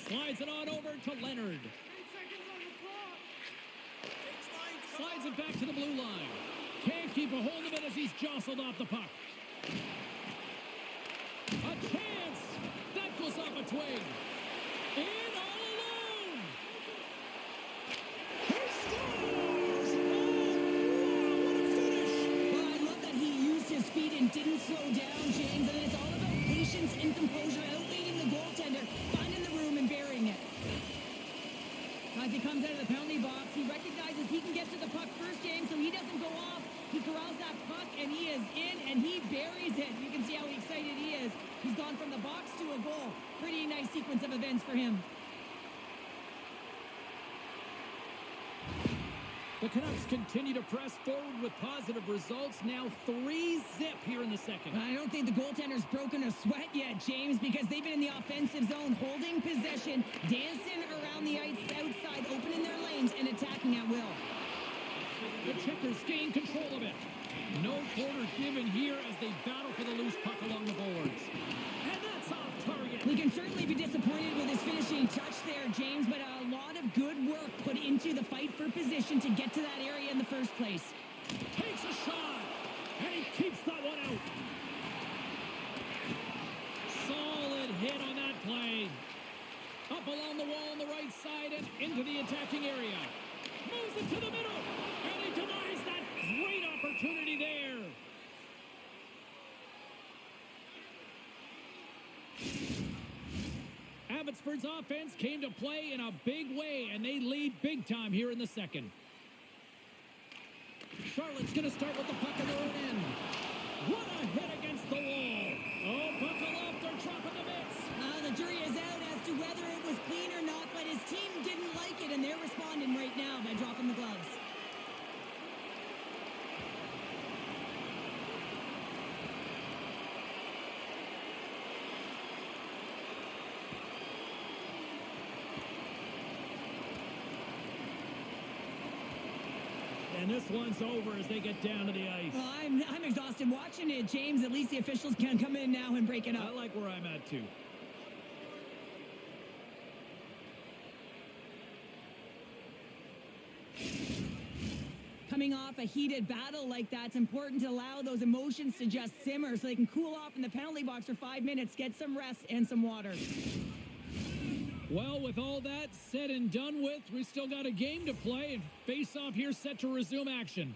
Slides it on over to Leonard. Slides it back to the blue line. Can't keep a hold of it as he's jostled off the puck. A chance! That goes off a twig. In all alone! He scores! Oh, wow, what a finish! Well, I love that he used his speed and didn't slow down, James. And it's all about patience and composure, outweighing the goaltender, finding the room and burying it. As he comes out of the penalty box, he recognizes he can get to the puck first, James, so he doesn't go off. He corrals that puck, and he is in, and he buries it. You can see how excited he is. He's gone from the box to a goal. Pretty nice sequence of events for him. The Canucks continue to press forward with positive results. Now 3-0 here in the second. I don't think the goaltender's broken a sweat yet, James, because they've been in the offensive zone, holding possession, dancing around the ice outside, opening their lanes, and attacking at will. The Checkers gain control of it. No quarter given here as they battle for the loose puck along the boards. And that's off target. We can certainly be disappointed with his finishing touch there, James, but a lot of good work put into the fight for position to get to that area in the first place. Takes a shot, and he keeps that one out. Solid hit on that play. Up along the wall on the right side and into the attacking area. Moves it to the middle, and he denies that great opportunity there. Abbotsford's offense came to play in a big way, and they lead big time here in the second. Charlotte's going to start with the puck in their own end. What a hit against the wall. Oh, buckle up, they're dropping the mitts. The jury is out as to whether it was clean or not, but his team didn't like it, and they're responding right now by dropping the gloves. And this one's over as they get down to the ice. Well, I'm exhausted watching it, James. At least the officials can come in now and break it up. I like where I'm at, too. Coming off a heated battle like that, it's important to allow those emotions to just simmer so they can cool off in the penalty box for 5 minutes, get some rest and some water. Well, with all that said and done with, we still got a game to play, and face-off here set to resume action.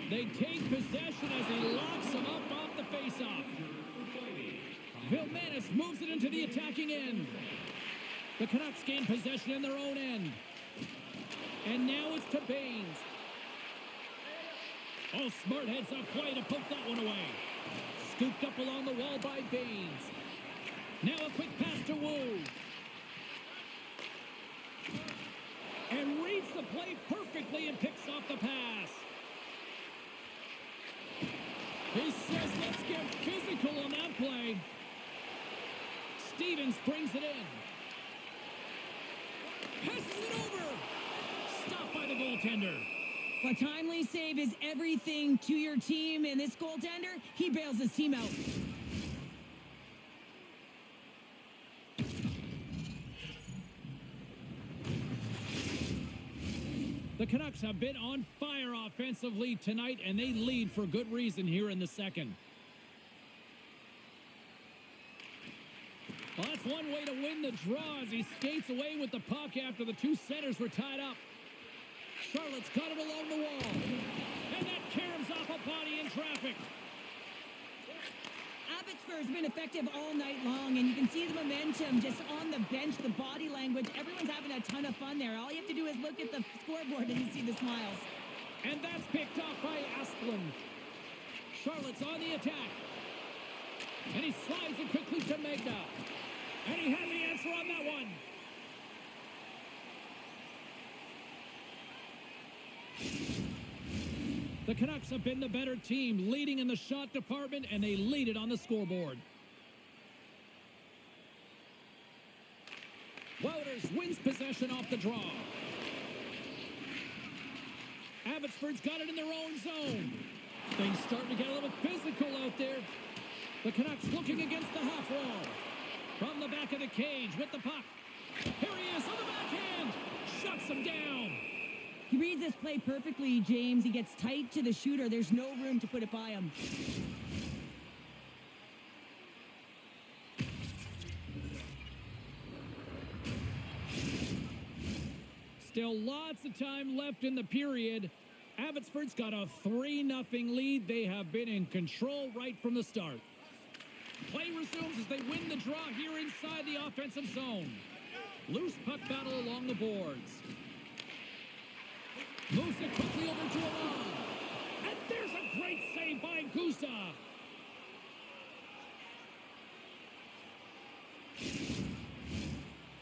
They take possession as he locks him up off the face-off. Vilmanis moves it into the attacking end. The Canucks gain possession in their own end. And now it's to Baines. Oh, smart heads-up play to poke that one away. Scooped up along the wall by Baines. Now a quick pass to Wu. And reads the play perfectly and picks off the pass. He says, let's get physical on that play. Stevens brings it in. Passes it over. Stopped by the goaltender. A timely save is everything to your team, and this goaltender, he bails his team out. The Canucks have been on fire offensively tonight, and they lead for good reason here in the second. Well, that's one way to win the draw as he skates away with the puck after the two centers were tied up. Charlotte's got him along the wall. And that caroms off a body in traffic. Abbotsford's been effective all night long, and you can see the momentum just on the bench, the body language. Everyone's having a ton of fun there. All you have to do is look at the scoreboard and you see the smiles. And that's picked off by Asplund. Charlotte's on the attack. And he slides it quickly to Magna. And he had the answer on that one. The Canucks have been the better team, leading in the shot department, and they lead it on the scoreboard. Wouters wins possession off the draw. Abbotsford's got it in their own zone. Things starting to get a little physical out there. The Canucks looking against the half wall. From the back of the cage with the puck. Here he is on the backhand. Shuts him down. He reads this play perfectly, James. He gets tight to the shooter. There's no room to put it by him. Still lots of time left in the period. Abbotsford's got a 3-0 lead. They have been in control right from the start. Play resumes as they win the draw here inside the offensive zone. Loose puck battle along the boards. Moves it quickly over to Alon. And there's a great save by Gusta.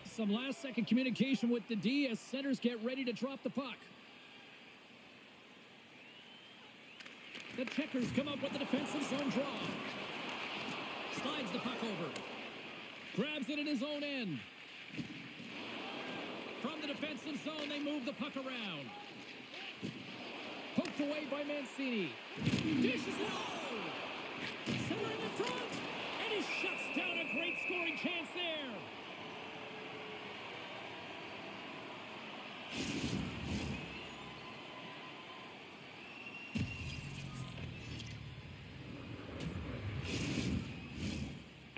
Some last-second communication with the D as centers get ready to drop the puck. The checkers come up with the defensive zone draw. Slides the puck over. Grabs it in his own end. From the defensive zone, they move the puck around. Poked away by Mancini. Dishes low. Centering in front. And he shuts down a great scoring chance there.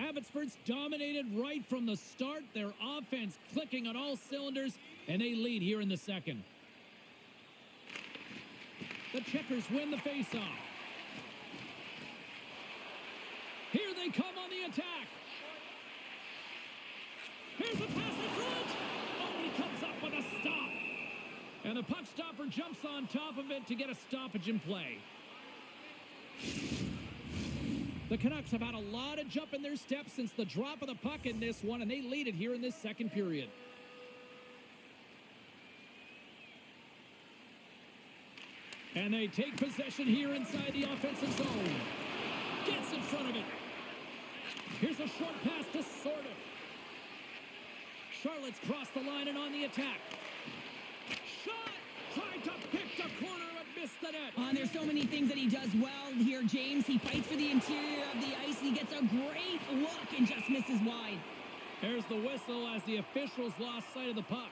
Abbotsford's dominated right from the start. Their offense clicking on all cylinders, and they lead here in the second. The checkers win the faceoff. Here they come on the attack. Here's a pass in front. Oh, he comes up with a stop. And the puck stopper jumps on top of it to get a stoppage in play. The Canucks have had a lot of jump in their steps since the drop of the puck in this one, and they lead it here in this second period. And they take possession here inside the offensive zone. Gets in front of it. Here's a short pass to Sordiff. Charlotte's crossed the line and on the attack. Shot! Tried to pick the corner but missed the net. And there's so many things that he does well here, James. He fights for the interior of the ice. He gets a great look and just misses wide. There's the whistle as the officials lost sight of the puck.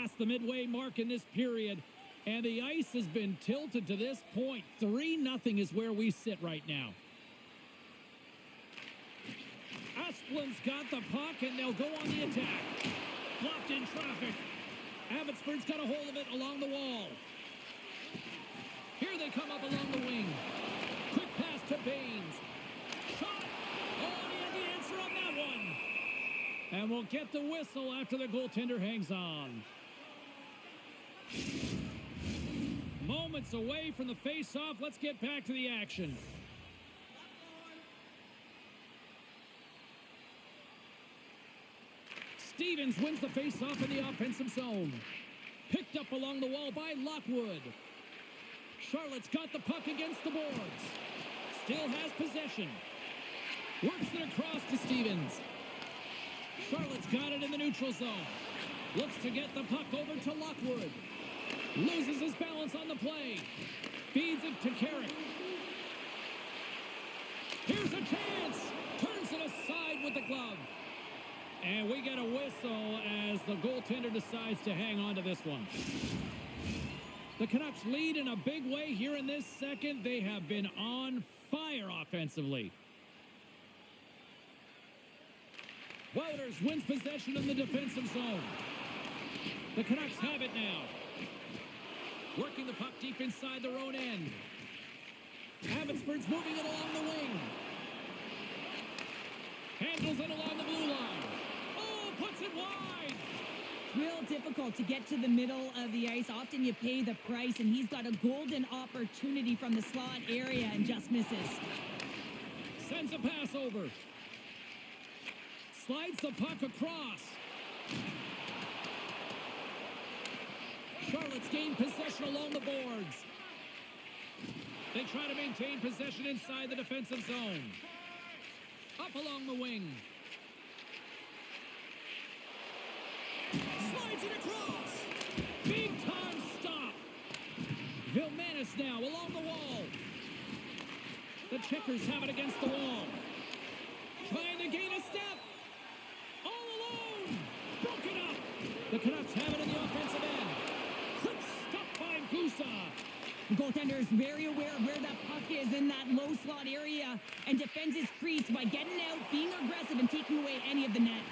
past the midway mark in this period, and the ice has been tilted to this point. 3-0 is where we sit right now. Asplin's got the puck, and they'll go on the attack. Blocked in traffic. Abbotsford's got a hold of it along the wall. Here they come up along the wing. Quick pass to Baines. Shot. Oh, he had the answer on that one. And we'll get the whistle after the goaltender hangs on. Moments away from the face-off. Let's get back to the action. Stevens wins the face-off in the offensive zone. Picked up along the wall by Lockwood. Charlotte's got the puck against the boards. Still has possession. Works it across to Stevens. Charlotte's got it in the neutral zone. Looks to get the puck over to Lockwood. Loses his balance on the play. Feeds it to Carrick. Here's a chance. Turns it aside with the glove. And we get a whistle as the goaltender decides to hang on to this one. The Canucks lead in a big way here in this second. They have been on fire offensively. Wouters wins possession in the defensive zone. The Canucks have it now. Working the puck deep inside their own end. Abbotsford's moving it along the wing. Handles it along the blue line. Oh, puts it wide. Real difficult to get to the middle of the ice. Often you pay the price, and he's got a golden opportunity from the slot area and just misses. Sends a pass over. Slides the puck across. Charlotte's gained possession along the boards. They try to maintain possession inside the defensive zone. Up along the wing. Slides it across. Big time stop. Vilmanis now along the wall. The Checkers have it against the wall. Trying to gain a step. All alone. Broken up. The Canucks have it in the offensive end. Quick stop by Gusa. The goaltender is very aware of where that puck is in that low slot area and defends his crease by getting out, being aggressive, and taking away any of the net.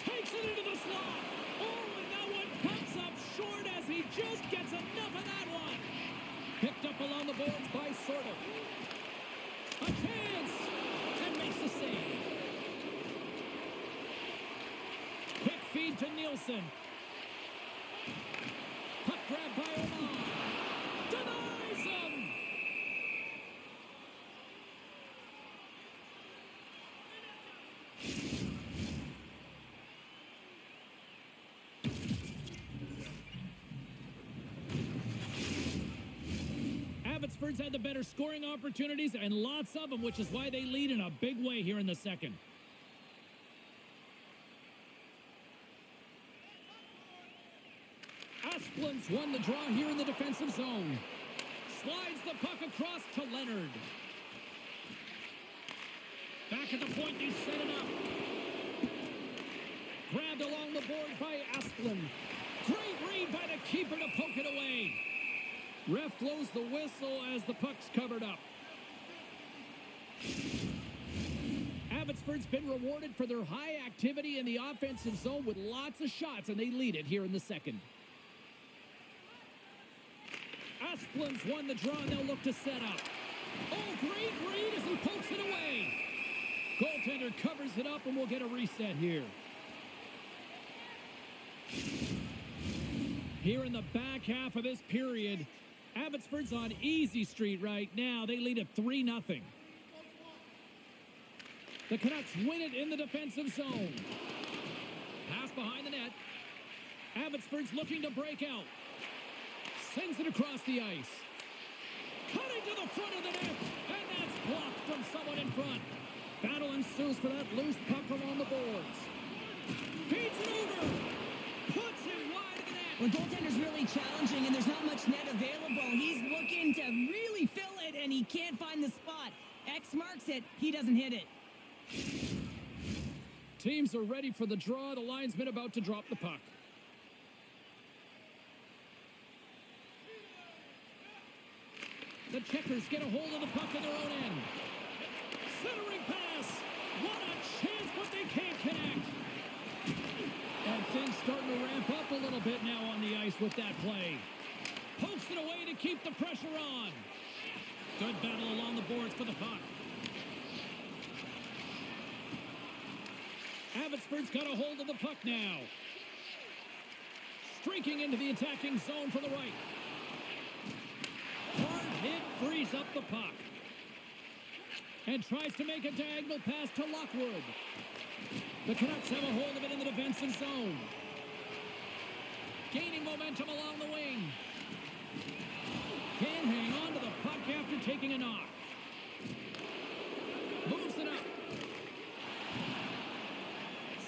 Takes it into the slot. Oh, and that one comes up short as he just gets enough of that one. Picked up along the boards by Sordo. A chance. And makes the save. Quick feed to Nielsen. Puck grab by Omar. Denies him. Abbotsford's had the better scoring opportunities and lots of them, which is why they lead in a big way here in the second. Asplin's won the draw here in the defensive zone. Slides the puck across to Leonard. Back at the point, they set it up. Grabbed along the board by Asplin. Great read by the keeper to poke it away. Ref blows the whistle as the puck's covered up. Abbotsford's been rewarded for their high activity in the offensive zone with lots of shots, and they lead it here in the second. Asplin's won the draw, and they'll look to set up. Oh, great read as he pokes it away. Goaltender covers it up, and we'll get a reset here. Here in the back half of this period, Abbotsford's on easy street right now. They lead at 3-0. The Canucks win it in the defensive zone. Pass behind the net. Abbotsford's looking to break out. Sends it across the ice. Cutting to the front of the net. And that's blocked from someone in front. Battle ensues for that loose puck along the boards. Feeds it over. Puts it wide of the net. Well, goaltender's really challenging, and there's not much net available. He's looking to really fill it, and he can't find the spot. X marks it. He doesn't hit it. Teams are ready for the draw. The linesman about to drop the puck. The Checkers get a hold of the puck in their own end. Centering pass. What a chance, but they can't connect. And things starting to ramp up a little bit now on the ice with that play. Pokes it away to keep the pressure on. Good battle along the boards for the puck. Abbotsford's got a hold of the puck now. Streaking into the attacking zone from the right. Hard hit frees up the puck. And tries to make a diagonal pass to Lockwood. The Canucks have a hold of it in the defensive zone. Gaining momentum along the wing. Can't hang on to the puck after taking a knock. Moves it up.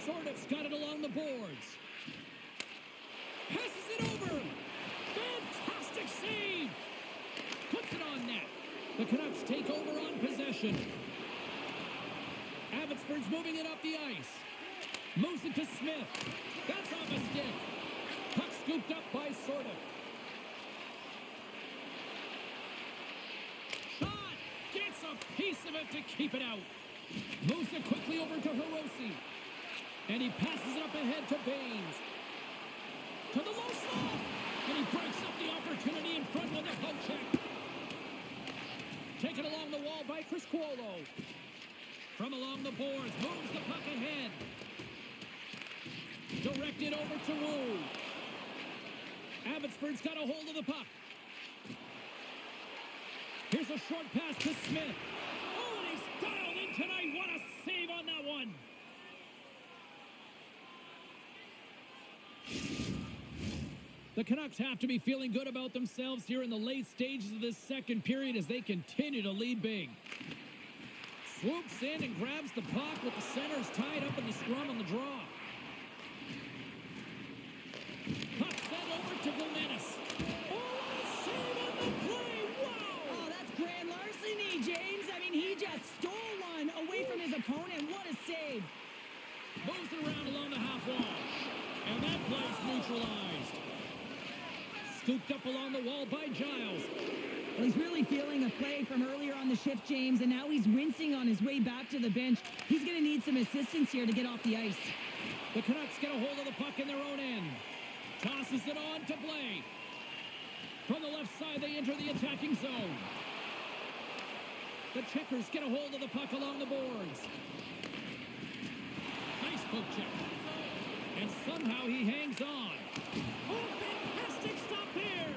Sordoff's got it along the boards. Passes it over. Fantastic save. Puts it on net. The Canucks take over on possession. Abbotsford's moving it up the ice. Moves it to Smith. That's off a stick. Puck scooped up by Sordoff. Shot. Gets a piece of it to keep it out. Moves it quickly over to Hirose. And he passes it up ahead to Baines. To the low slot. And he breaks up the opportunity in front with a poke check. Taken along the wall by Chris Cuolo. From along the boards, moves the puck ahead. Directed over to Wu. Abbotsford's got a hold of the puck. Here's a short pass to Smith. Oh, and he's dialed in tonight. What a save on that one. The Canucks have to be feeling good about themselves here in the late stages of this second period as they continue to lead big. Swoops in and grabs the puck with the centers tied up in the scrum on the draw. Puck sent over to Gilmanis. Oh, what a save on the play! Wow! Oh, that's grand larceny, James. I mean, he just stole one away from his opponent. What a save! Moves it around along the half wall. And that play's neutralized. Scooped up along the wall by Giles. Well, he's really feeling a play from earlier on the shift, James, and now he's wincing on his way back to the bench. He's going to need some assistance here to get off the ice. The Canucks get a hold of the puck in their own end. Tosses it on to Blay. From the left side, they enter the attacking zone. The Checkers get a hold of the puck along the boards. Nice poke check. And somehow he hangs on. Oh, fantastic stop here.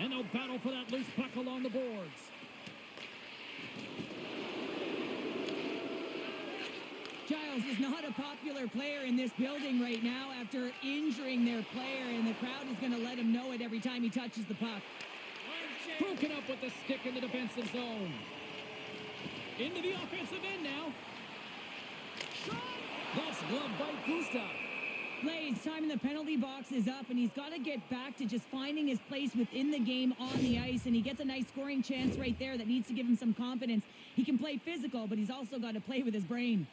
And they'll battle for that loose puck along the boards. Giles is not a popular player in this building right now after injuring their player, and the crowd is going to let him know it every time he touches the puck. Broken up with the stick in the defensive zone. Into the offensive end now. Shot! That's gloved by Gustav. Blaze, time in the penalty box is up, and he's got to get back to just finding his place within the game on the ice, and he gets a nice scoring chance right there that needs to give him some confidence. He can play physical, but he's also got to play with his brain.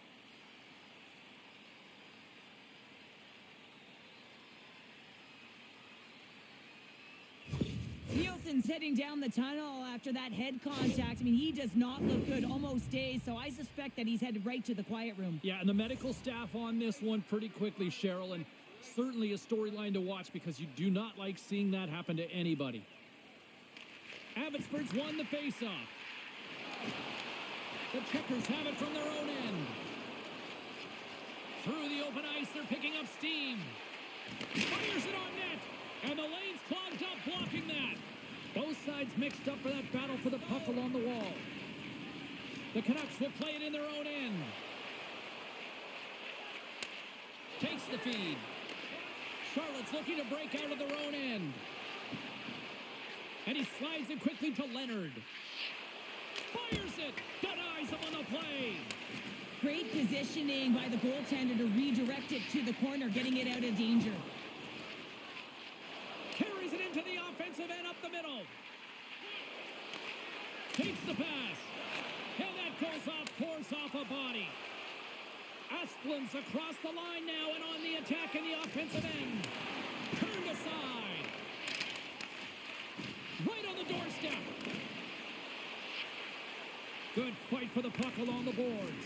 Nielsen's heading down the tunnel after that head contact. I mean, he does not look good, almost dazed, so I suspect that he's headed right to the quiet room. Yeah, and the medical staff on this one pretty quickly, Cheryl, and certainly a storyline to watch because you do not like seeing that happen to anybody. Abbotsford's won the faceoff. The Checkers have it from their own end. Through the open ice, they're picking up steam. Fires it on net, and the lane's clogged up, blocking that. Both sides mixed up for that battle for the puck along the wall. The Canucks will play it in their own end. Takes the feed. Charlotte's looking to break out of their own end. And he slides it quickly to Leonard. Fires it. Denies him on the play. Great positioning by the goaltender to redirect it to the corner, getting it out of danger. Carries it into the offensive end up the middle. Takes the pass. And that goes off, pours off a body. Asplund's across the line now and on the attack in the offensive end. Turned aside. Right on the doorstep. for the puck along the boards.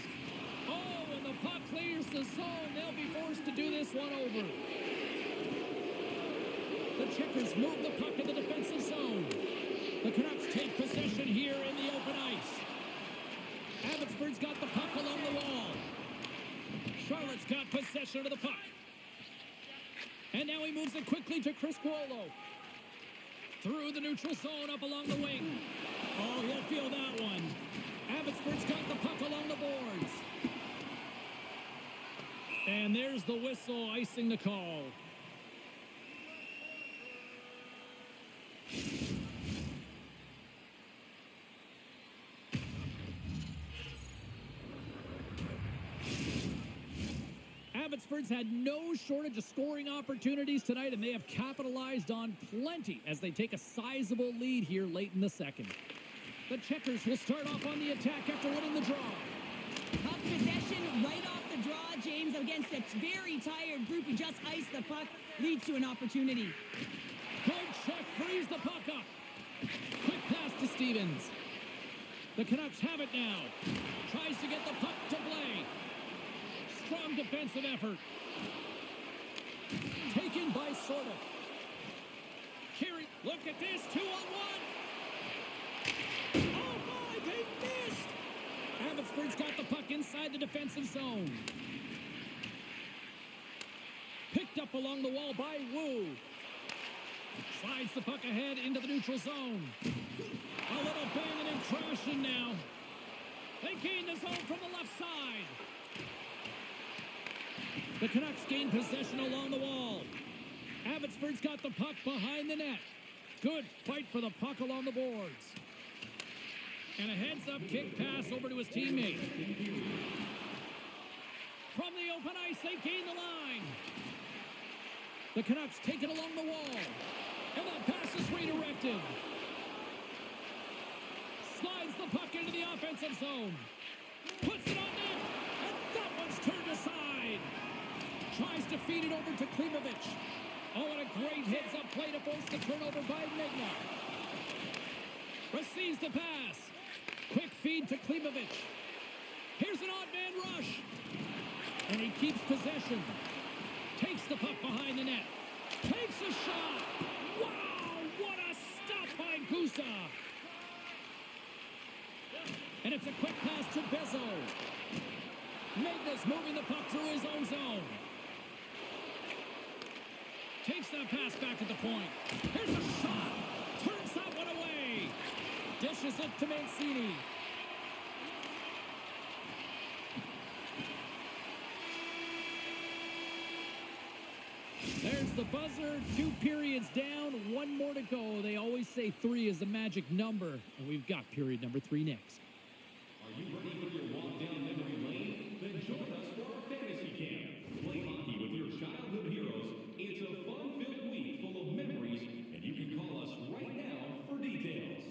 Oh, and the puck clears the zone. They'll be forced to do this one over. The Checkers move the puck in the defensive zone. The Canucks take possession here in the open ice. Abbotsford's got the puck along the wall. Charlotte's got possession of the puck. And now he moves it quickly to Chris Guolo. Through the neutral zone up along the wing. Oh, he'll feel that one. Abbotsford's got the puck along the boards. And there's the whistle icing the call. Abbotsford's had no shortage of scoring opportunities tonight, and they have capitalized on plenty as they take a sizable lead here late in the second. The Checkers will start off on the attack after winning the draw. Puck possession right off the draw, James, against a very tired group who just iced the puck, leads to an opportunity. Good check, frees the puck up. Quick pass to Stevens. The Canucks have it now. Tries to get the puck to play. Strong defensive effort. Taken by Sorda. Carey, look at this, 2-on-1. Oh my, they missed! Abbotsford's got the puck inside the defensive zone. Picked up along the wall by Wu. Slides the puck ahead into the neutral zone. A little banging and crashing now. They gain the zone from the left side. The Canucks gain possession along the wall. Abbotsford's got the puck behind the net. Good fight for the puck along the boards. And a heads-up kick pass over to his teammate. From the open ice, they gain the line. The Canucks take it along the wall. And that pass is redirected. Slides the puck into the offensive zone. Puts it on net. And that one's turned aside. Tries to feed it over to Klimovich. Oh, and a great heads-up play to force the turnover by Megna. Receives the pass. Quick feed to Klimovich. Here's an odd man rush. And he keeps possession. Takes the puck behind the net. Takes a shot. Wow, what a stop by Gusa. And it's a quick pass to Bezzo. Megna's moving the puck through his own zone. Takes that pass back at the point. Here's a shot. Turns that one away. Dishes it to Mancini. There's the buzzer. 2 periods down. 1 more to go. They always say 3 is the magic number. And we've got period number 3 next. Are you ready for your walk down memory lane? Then join us for our fantasy camp. Play hockey with your childhood heroes. It's a fun-filled week full of memories, and you can call us right now for details.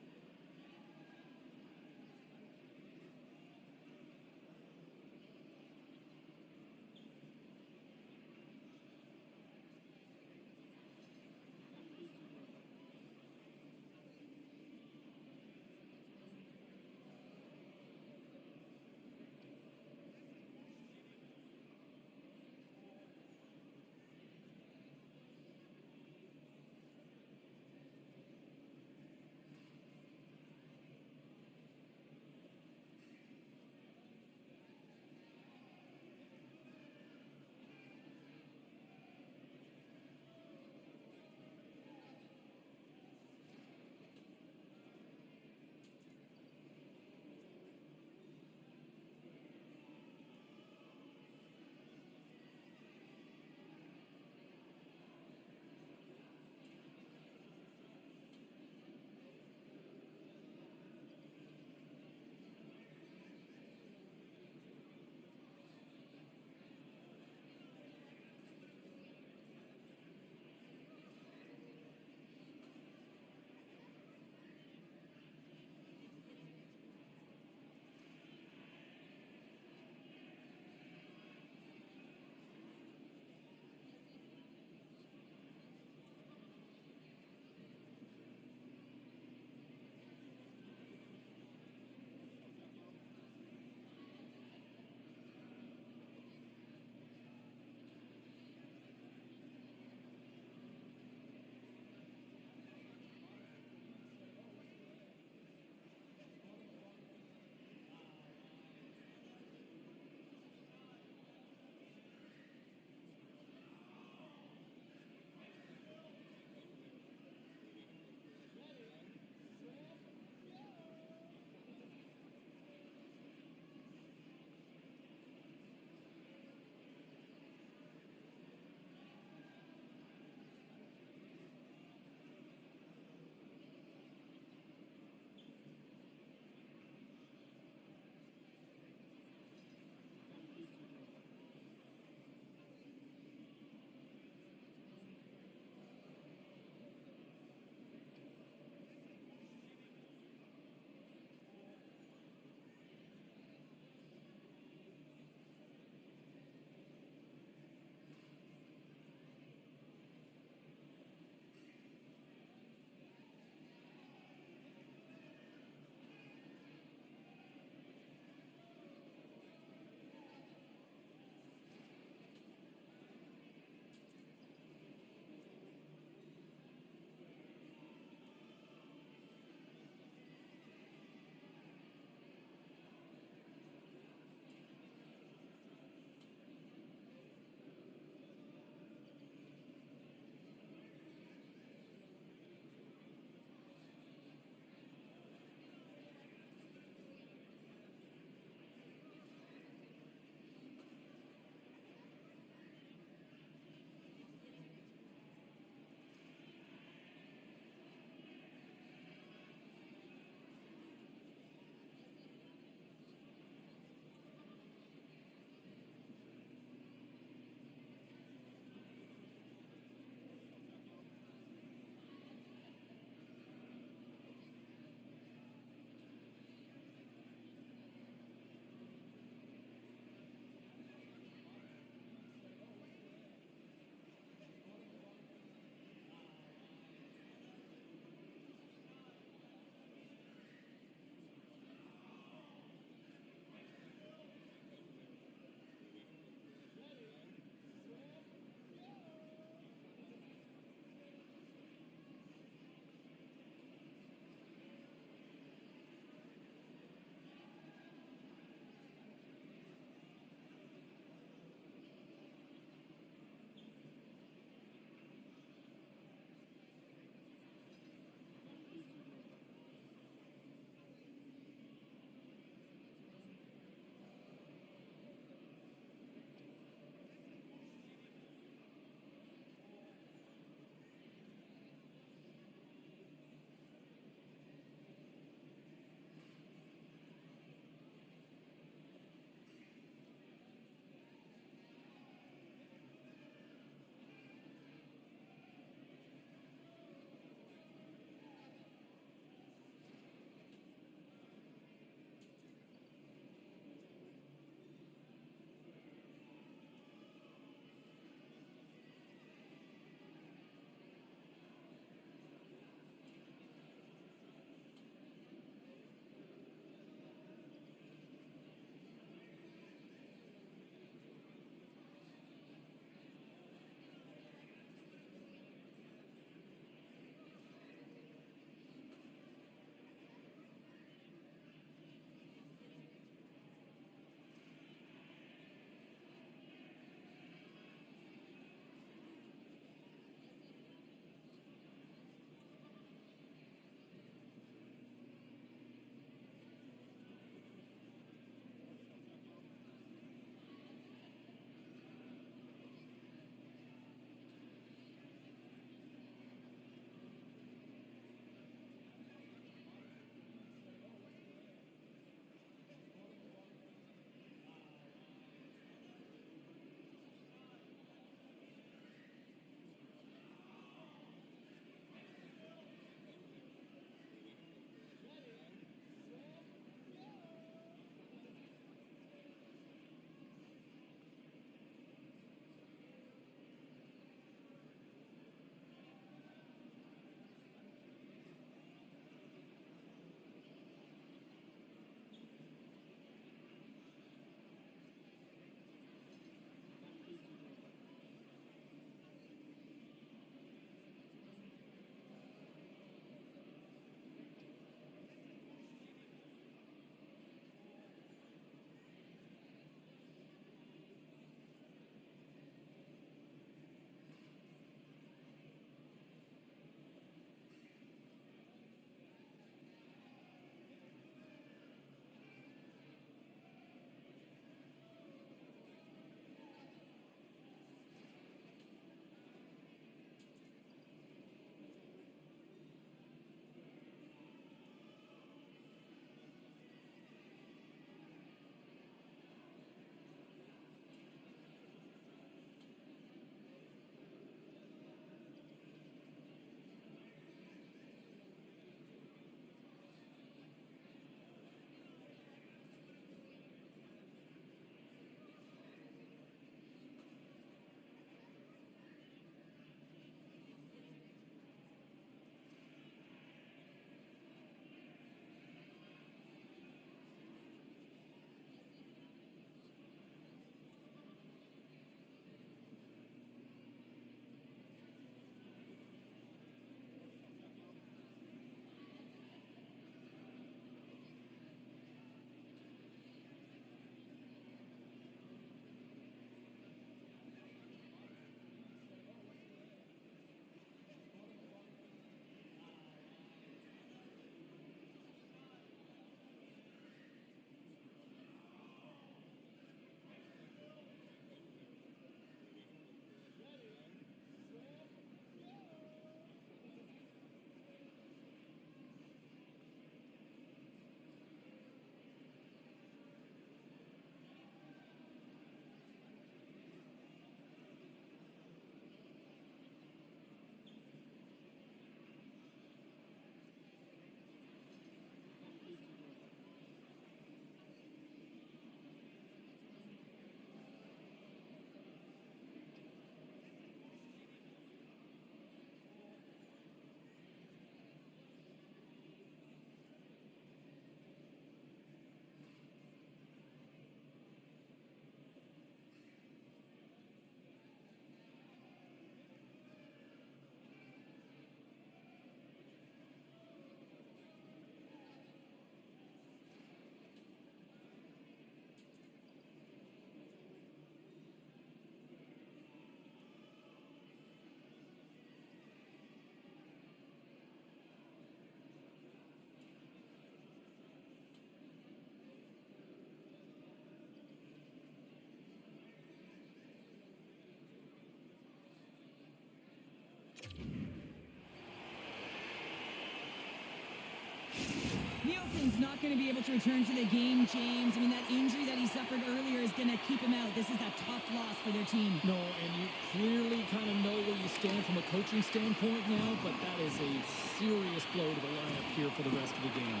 Karlsson's not going to be able to return to the game, James. I mean, that injury that he suffered earlier is going to keep him out. This is a tough loss for their team. No, and you clearly kind of know where you stand from a coaching standpoint now, but that is a serious blow to the lineup here for the rest of the game.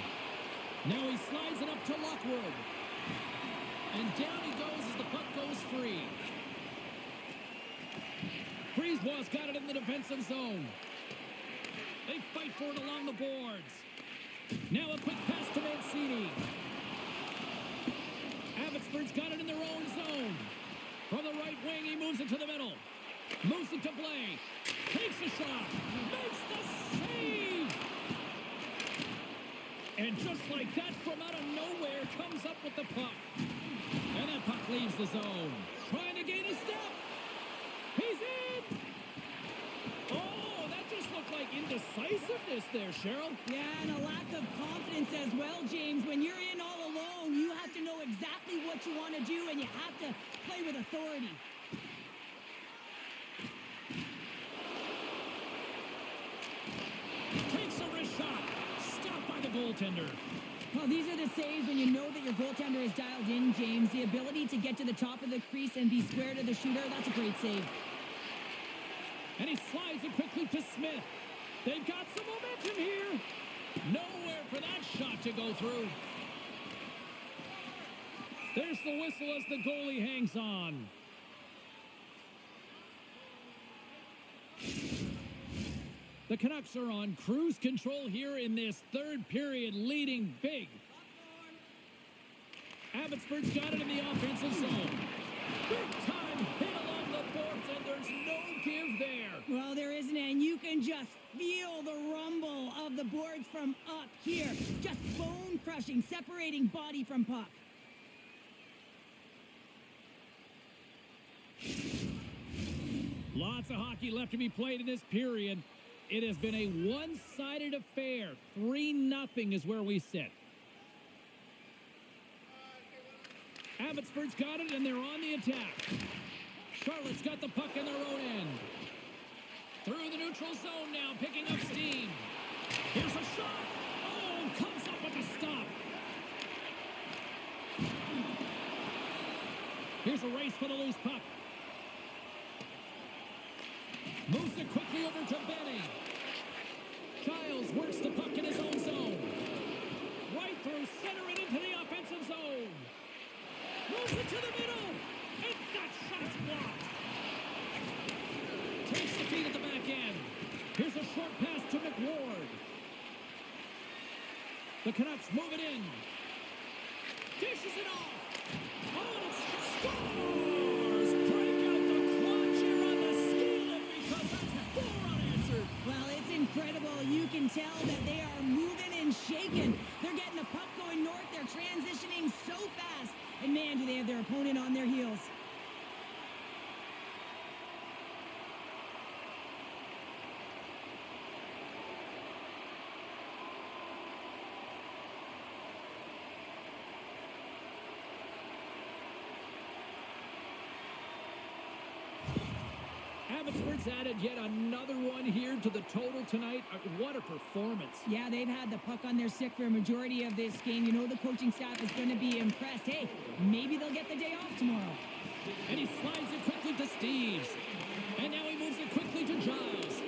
Now he slides it up to Lockwood. And down he goes as the puck goes free. Brisebois got it in the defensive zone. They fight for it along the boards. Now a quick pass to Mancini. Abbotsford's got it in their own zone. From the right wing, he moves it to the middle. Moves it to Blay. Takes a shot. Makes the save. And just like that, from out of nowhere, comes up with the puck. And that puck leaves the zone. Trying to gain a step. He's in. Oh, that just looked like indecisiveness there, Cheryl. Yeah, and a lack of confidence as well, James. When you're in all alone, you have to know exactly what you want to do, and you have to play with authority. Takes a wrist shot. Stopped by the goaltender. Well, these are the saves when you know that your goaltender is dialed in, James. The ability to get to the top of the crease and be square to the shooter, that's a great save. And he slides it quickly to Smith. They've got some momentum here. Nowhere for that shot to go through. There's the whistle as the goalie hangs on. The Canucks are on cruise control here in this third period, leading big. Abbotsford's got it in the offensive zone. Big time hit along the boards, and there's no give there. Well, there isn't, and you can just feel the rumble of the boards from up here. Just bone-crushing, separating body from puck. Lots of hockey left to be played in this period. It has been a one-sided affair. 3-0 is where we sit. Abbotsford's got it, and they're on the attack. Charlotte's got the puck in their own end. Through the neutral zone now, picking up steam. Here's a shot. Oh, comes up with a stop. Here's a race for the loose puck. Moves it quickly over to Benny. Giles works the puck in his own zone. Right through center and into the offensive zone. Moves it to the middle. And that shot's blocked. Takes the feed at the back end. Here's a short pass to McWard. The Canucks move it in. Dishes it off. Oh, and it's scores! Break out the clutch here on the skillet because that's 4 unanswered. Well, it's incredible. You can tell that they are moving and shaking. They're getting the puck going north. They're transitioning so fast. And man, do they have their opponent on their heels. Abbotsford's added yet another one here to the total tonight. What a performance. Yeah, they've had the puck on their stick for a majority of this game. You know the coaching staff is going to be impressed. Hey, maybe they'll get the day off tomorrow. And he slides it quickly to Steves. And now he moves it quickly to Giles.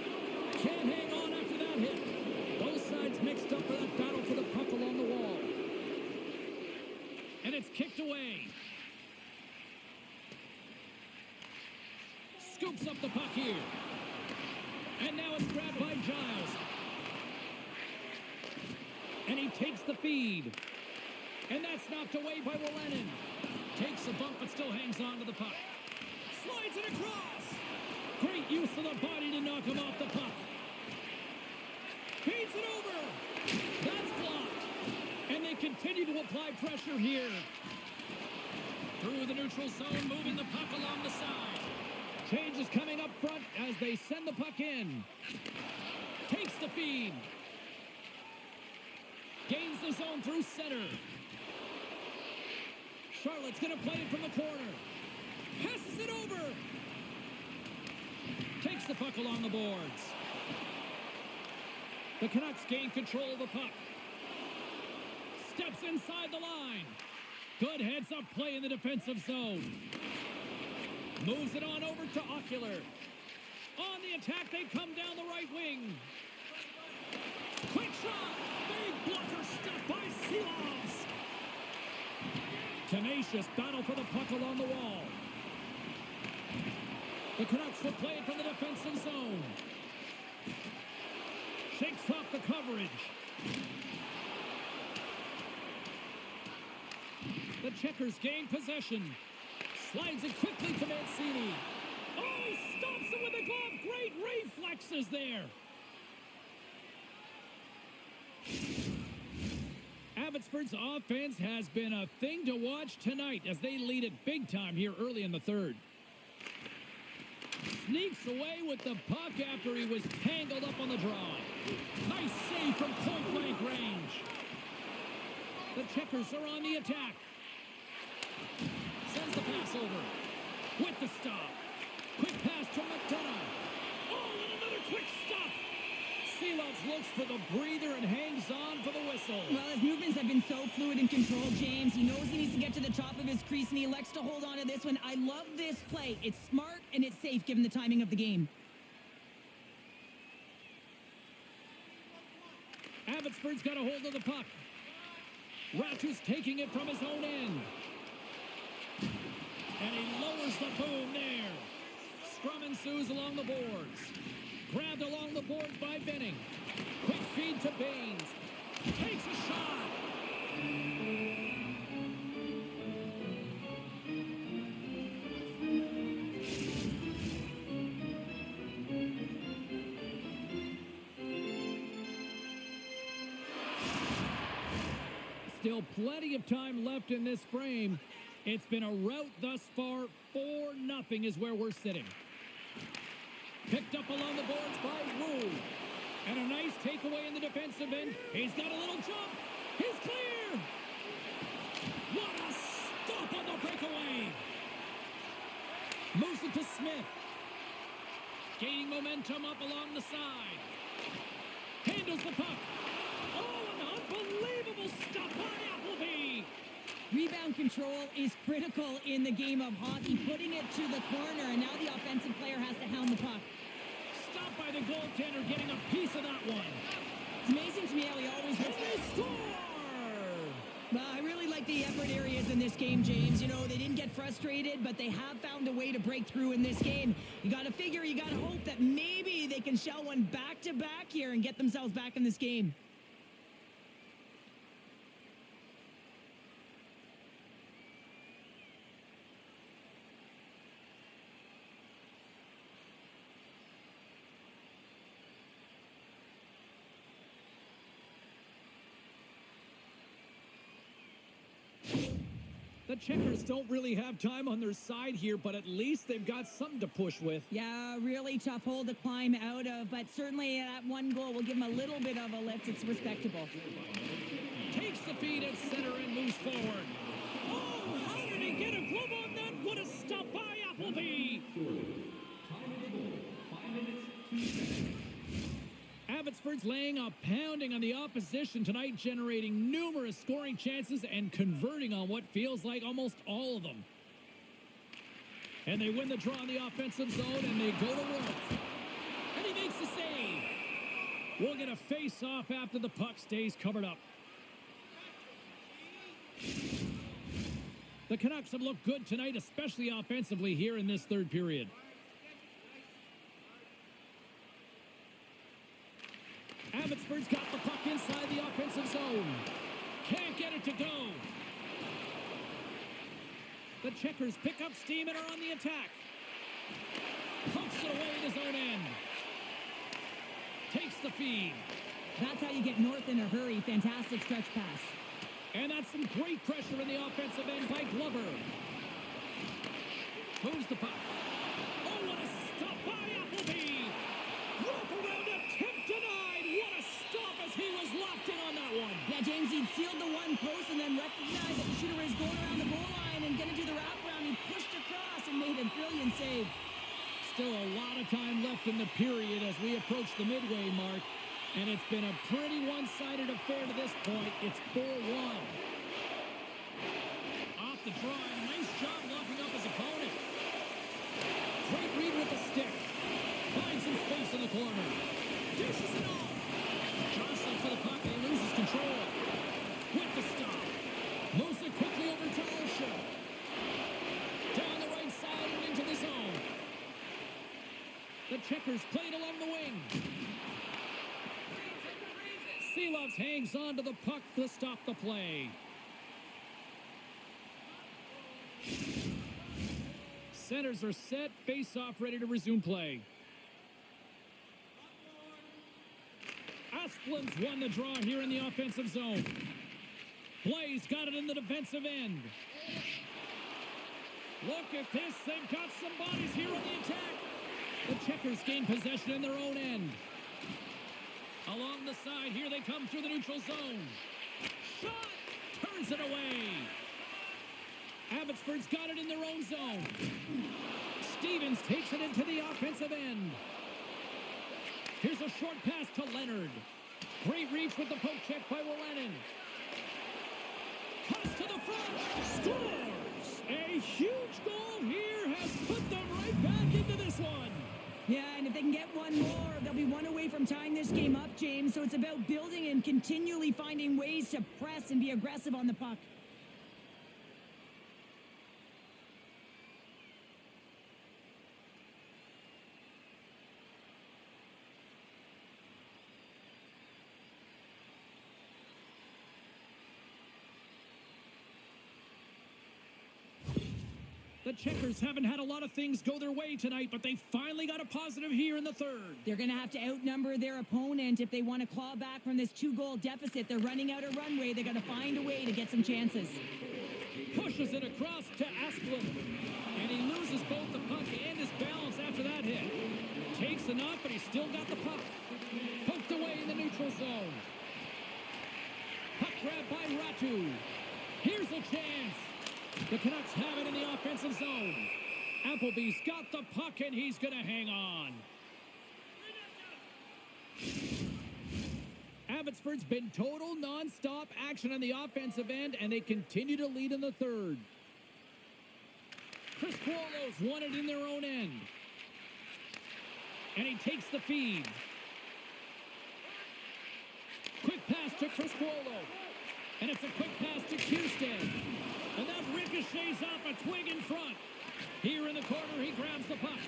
Can't hang on after that hit. Both sides mixed up for that battle for the puck along the wall. And it's kicked away. Scoops up the puck here. And now it's grabbed by Giles. And he takes the feed. And that's knocked away by Willenin. Takes a bump but still hangs on to the puck. Slides it across. Great use of the body to knock him off the puck. Feeds it over. That's blocked. And they continue to apply pressure here. Through the neutral zone, moving the puck along the side. Change is coming up front as they send the puck in. Takes the feed. Gains the zone through center. Charlotte's going to play it from the corner. Passes it over. Takes the puck along the boards. The Canucks gain control of the puck. Steps inside the line. Good heads-up play in the defensive zone. Moves it on over to Ocular. On the attack, they come down the right wing. Quick shot. Big blocker stop by Silovs. Tenacious battle for the puck along the wall. The Canucks will play it from the defensive zone. Shakes off the coverage. The Checkers gain possession. Slides it quickly to Mancini. Oh, he stops it with a glove. Great reflexes there. Abbotsford's offense has been a thing to watch tonight as they lead it big time here early in the third. Sneaks away with the puck after he was tangled up on the draw. Nice save from point-blank range. The Checkers are on the attack. Sends the pass over. With the stop. Quick pass to McDonough. Oh, and another quick stop. Silovs looks for the breather and hangs on for the whistle. Well, his movements have been so fluid and controlled, James. He knows he needs to get to the top of his crease, and he elects to hold on to this one. I love this play. It's smart, and it's safe given the timing of the game. Abbotsford's got a hold of the puck. Rauch's taking it from his own end. And he lowers the boom there. Scrum ensues along the boards. Grabbed along the boards by Benning. Quick feed to Baines. Takes a shot. Still plenty of time left in this frame. It's been a rout thus far. 4-0 is where we're sitting. Picked up along the boards by Wu. And a nice takeaway in the defensive end. He's got a little jump. He's clear. What a stop on the breakaway. Moves it to Smith. Gaining momentum up along the side. Handles the puck. Oh, an unbelievable stop by Appleby. Rebound control is critical in the game of hockey. Putting it to the corner, and now the offensive player has to hound the puck. Stopped by the goaltender, getting a piece of that one. It's amazing to me how he always And they score! Well, I really like the effort areas in this game, James. You know, they didn't get frustrated, but they have found a way to break through in this game. You got to figure, you got to hope that maybe they can shell one back-to-back here and get themselves back in this game. The Checkers don't really have time on their side here, but at least they've got something to push with. Yeah, really tough hole to climb out of, but certainly that one goal will give them a little bit of a lift. It's respectable. Takes the feed at center and moves forward. Oh, how did he get a glove on that? What a stop by Appleby! Abbotsford's laying a pounding on the opposition tonight, generating numerous scoring chances and converting on what feels like almost all of them. And they win the draw in the offensive zone, and they go to work. And he makes the save. We'll get a face-off after the puck stays covered up. The Canucks have looked good tonight, especially offensively here in this third period. Abbotsford's got the puck inside the offensive zone. Can't get it to go. The Checkers pick up steam and are on the attack. Pokes it away at his own end. Takes the feed. That's how you get north in a hurry. Fantastic stretch pass. And that's some great pressure in the offensive end by Glover. Moves the puck. Oh, what a stop by Appleby. Rope around attempt denied. What a stop as he was locked in on that one. Yeah, James, he'd sealed the one post and then recognized that the shooter is going around the goal line and going to do the wraparound. He pushed across and made a brilliant save. Still a lot of time left in the period as we approach the midway mark. And it's been a pretty one-sided affair to this point. It's 4-1. Off the draw, and a nice job locking up his opponent. Great read with the stick. Finds some space in the corner. Dishes it off. Jostling for the puck, and he loses control. With the stop. Moves it quickly over to Osha. Down the right side and into the zone. The Checkers played along the wing. Seelovs hangs on to the puck to stop the play. Centers are set. Face-off ready to resume play. Asplund's won the draw here in the offensive zone. Blaze got it in the defensive end. Look at this. They've got some bodies here on the attack. The Checkers gain possession in their own end. Along the side, here they come through the neutral zone. Shot! Turns it away. Abbotsford's got it in their own zone. Stevens takes it into the offensive end. Here's a short pass to Leonard. Great reach with the poke check by Willenin. Cuts to the front. Scores! A huge goal here has put them right back into this one. Yeah, and if they can get one more, they'll be one away from tying this game up, James. So it's about building and continually finding ways to press and be aggressive on the puck. The Checkers haven't had a lot of things go their way tonight, but they finally got a positive here in the third. They're going to have to outnumber their opponent if they want to claw back from this 2-goal deficit. They're running out of runway. They're going to find a way to get some chances. Pushes it across to Asplund. And he loses both the puck and his balance after that hit. Takes a knock, but he's still got the puck. Poked away in the neutral zone. Puck grab by Ratu. Here's a chance. The Canucks have it in the offensive zone. Appleby's got the puck, and he's going to hang on. Abbotsford's been total non-stop action on the offensive end, and they continue to lead in the third. Chris Quolo's won it in their own end. And he takes the feed. Quick pass to Chris Quolo. And it's a quick pass to Kirsten. And that ricochets off a twig in front. Here in the corner, he grabs the puck.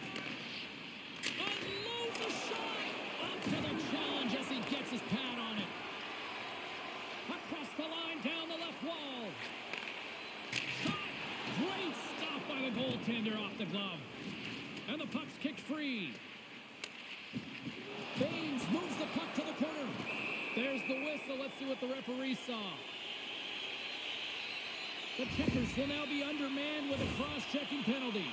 Unloads a shot. Up to the challenge as he gets his pad on it. Across the line, down the left wall. Shot. Great stop by the goaltender off the glove. And the puck's kicked free. Baines moves the puck to the corner. There's the whistle. Let's see what the referee saw. The Checkers will now be undermanned with a cross-checking penalty.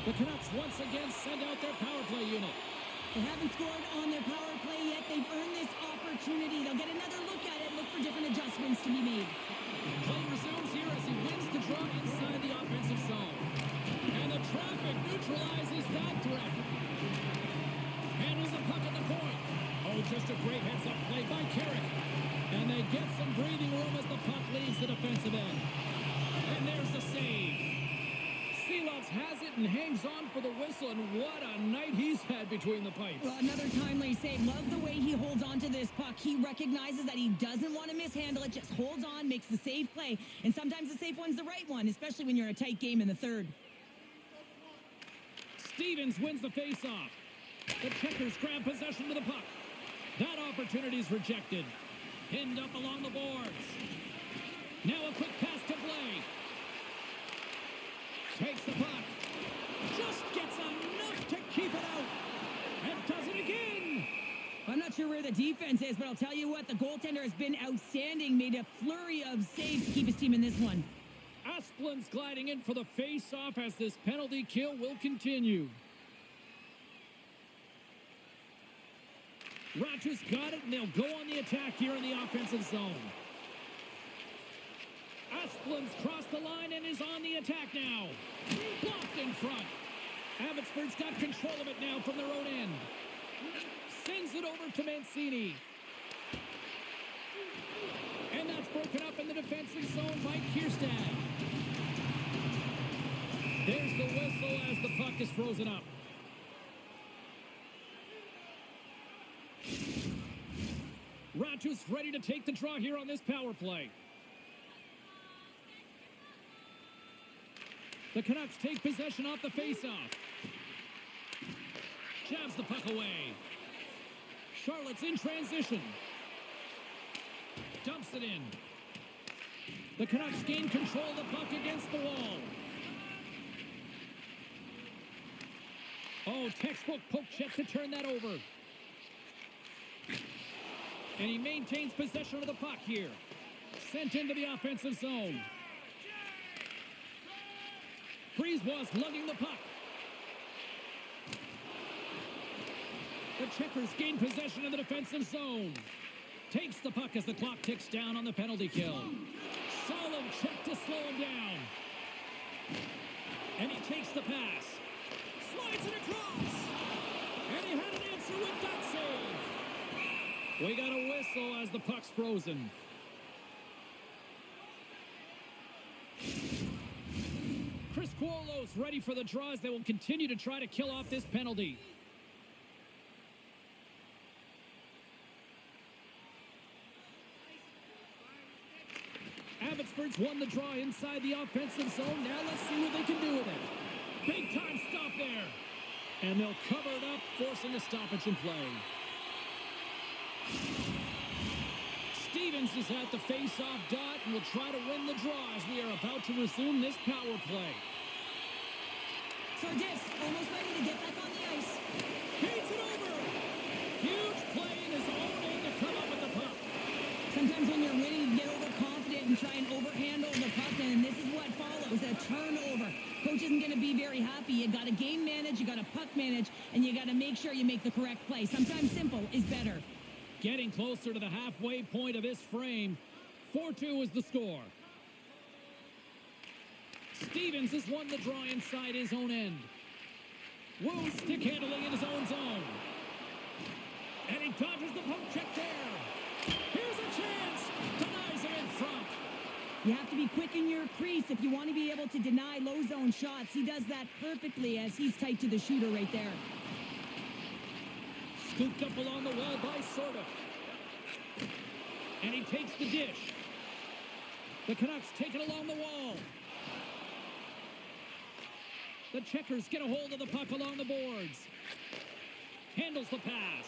The Canucks once again send out their power play unit. They haven't scored on their power play yet. They've earned this opportunity. They'll get another look at it, look for different adjustments to be made. Play resumes here as he wins the draw inside the offensive zone. And the traffic neutralizes that threat. Handles the puck at the point. Oh, just a great heads-up play by Carrick. And they get some breathing room as the puck leaves the defensive end. And there's the save. Seelovs has it and hangs on for the whistle, and what a night he's had between the pipes. Well, another timely save. Love the way he holds on to this puck. He recognizes that he doesn't want to mishandle it, just holds on, makes the safe play, and sometimes the safe one's the right one, especially when you're in a tight game in the third. Stevens wins the face-off. The Checkers grab possession of the puck. That opportunity's rejected. Pinned up along the boards. Now a quick pass to Blake. Takes the puck. Just gets enough to keep it out. And does it again. I'm not sure where the defense is, but I'll tell you what, the goaltender has been outstanding. Made a flurry of saves to keep his team in this one. Asplund's gliding in for the face-off as this penalty kill will continue. Rogers got it, and they'll go on the attack here in the offensive zone. Asplund's crossed the line and is on the attack now. Blocked in front. Abbotsford's got control of it now from their own end. Sends it over to Mancini. And that's broken up in the defensive zone by Kierstad. There's the whistle as the puck is frozen up. Rogers ready to take the draw here on this power play. The Canucks take possession off the faceoff. Jabs the puck away. Charlotte's in transition. Dumps it in. The Canucks gain control of the puck against the wall. Oh, textbook poke check to turn that over. And he maintains possession of the puck here. Sent into the offensive zone. Brisebois lugging the puck. The Checkers gain possession of the defensive zone. Takes the puck as the clock ticks down on the penalty kill. Solid check to slow him down. And he takes the pass. Slides it across. And he had an answer with that save. We got a whistle as the puck's frozen. Chris Cuolo's ready for the draws. They will continue to try to kill off this penalty. Abbotsford's won the draw inside the offensive zone. Now let's see what they can do with it. Big time stop there. And they'll cover it up, forcing a stoppage in play. Stevens is at the face-off dot and will try to win the draw as we are about to resume this power play. Sardis almost ready to get back on the ice. Feeds it over. Huge play in his own end to come up with the puck. Sometimes when you're ready to get overconfident and try and overhandle the puck, and this is what follows, a turnover. Coach isn't going to be very happy. You got to game manage, you got to puck manage, and you got to make sure you make the correct play. Sometimes simple is better. Getting closer to the halfway point of this frame. 4-2 is the score. Stevens has won the draw inside his own end. Wu stick handling in his own zone. And he dodges the poke check there. Here's a chance. Denies him in front. You have to be quick in your crease if you want to be able to deny low zone shots. He does that perfectly as he's tight to the shooter right there. Scooped up along the wall by Sorda. And he takes the dish. The Canucks take it along the wall. The Checkers get a hold of the puck along the boards. Handles the pass.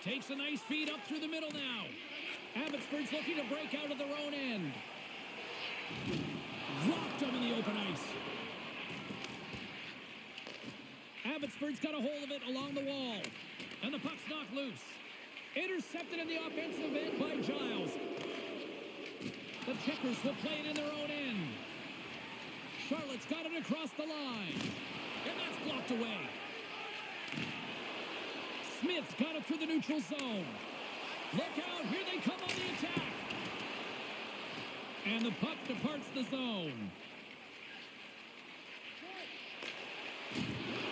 Takes a nice feed up through the middle now. Abbotsford's looking to break out of their own end. Rocked him in the open ice. Abbotsford's got a hold of it along the wall. And the puck's knocked loose. Intercepted in the offensive end by Giles. The Checkers will play it in their own end. Charlotte's got it across the line. And that's blocked away. Smith's got it through the neutral zone. Look out, here they come on the attack. And the puck departs the zone.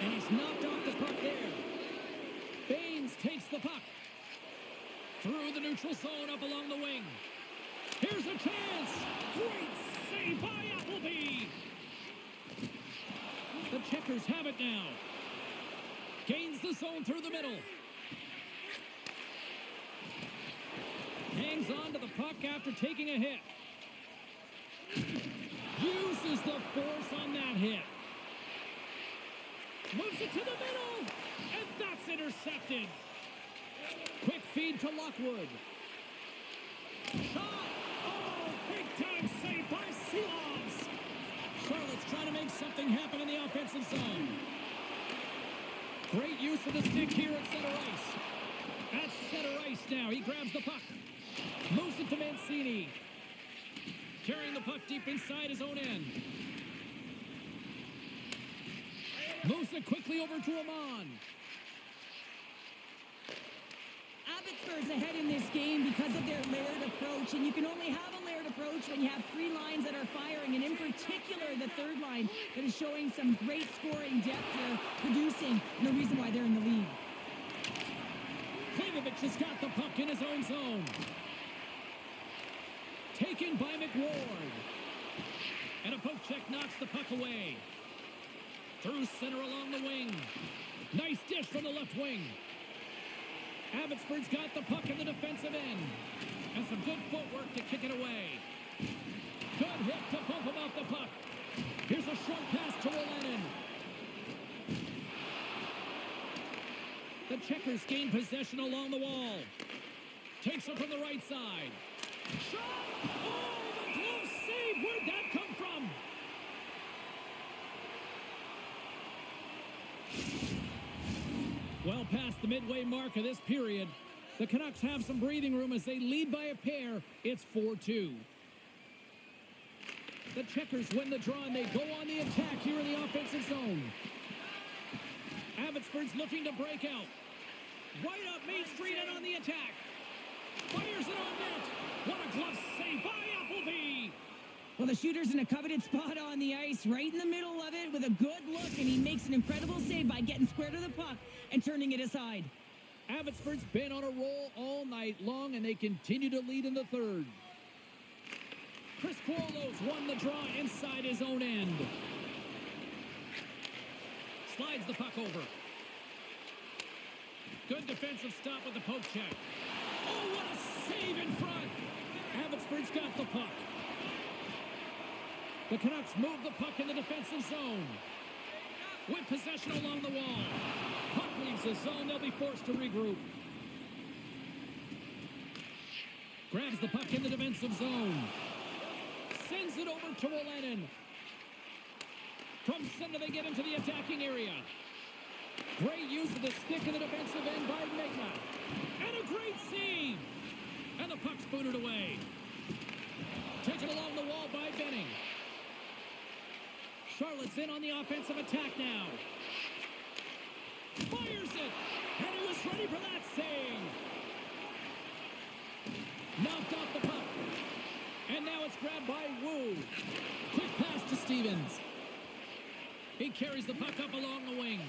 And he's knocked off the puck there. Baines takes the puck. Through the neutral zone up along the wing. Here's a chance. Great save by Appleby. The Checkers have it now. Gains the zone through the middle. Hangs on to the puck after taking a hit. Uses the force on that hit. Moves it to the middle. And that's intercepted. Quick feed to Lockwood. Shot. Oh, big time save by Seelovs. Charlotte's trying to make something happen in the offensive zone. Great use of the stick here at center ice. At center ice now. He grabs the puck. Moves it to Mancini. Carrying the puck deep inside his own end. Moves it quickly over to Amon. Abbotsford's ahead in this game because of their layered approach, and you can only have a layered approach when you have three lines that are firing, and in particular, the third line that is showing some great scoring depth here, producing, and the reason why they're in the lead. Klimovic has got the puck in his own zone. Taken by McWard. And a poke check knocks the puck away. Through center along the wing. Nice dish from the left wing. Abbotsford's got the puck in the defensive end. And some good footwork to kick it away. Good hit to bump him off the puck. Here's a short pass to Olenin. The Checkers gain possession along the wall. Takes it from the right side. Shot! Oh, the glove save! Where'd that come from? Well past the midway mark of this period, the Canucks have some breathing room as they lead by a pair. It's 4-2. The Checkers win the draw and they go on the attack here in the offensive zone. Abbotsford's looking to break out. Right up Main Street and on the attack. Fires it on net. What a glove save by Appleby. Well, the shooter's in a coveted spot on the ice, right in the middle of it with a good look, and he makes an incredible save by getting square to the puck and turning it aside. Abbotsford's been on a roll all night long, and they continue to lead in the third. Chris Cuolo's won the draw inside his own end. Slides the puck over. Good defensive stop with the poke check. Oh, what a save in front! Abbotsford's got the puck. The Canucks move the puck in the defensive zone. With possession along the wall. Puck leaves the zone. They'll be forced to regroup. Grabs the puck in the defensive zone. Sends it over to Olenin. From center, they get into the attacking area. Great use of the stick in the defensive end by Megna. And a great save. And the puck's booted away. Taken along the wall by Benning. Charlotte's in on the offensive attack now. Fires it. And he was ready for that save. Knocked off the puck. And now it's grabbed by Wu. Quick pass to Stevens. He carries the puck up along the wing.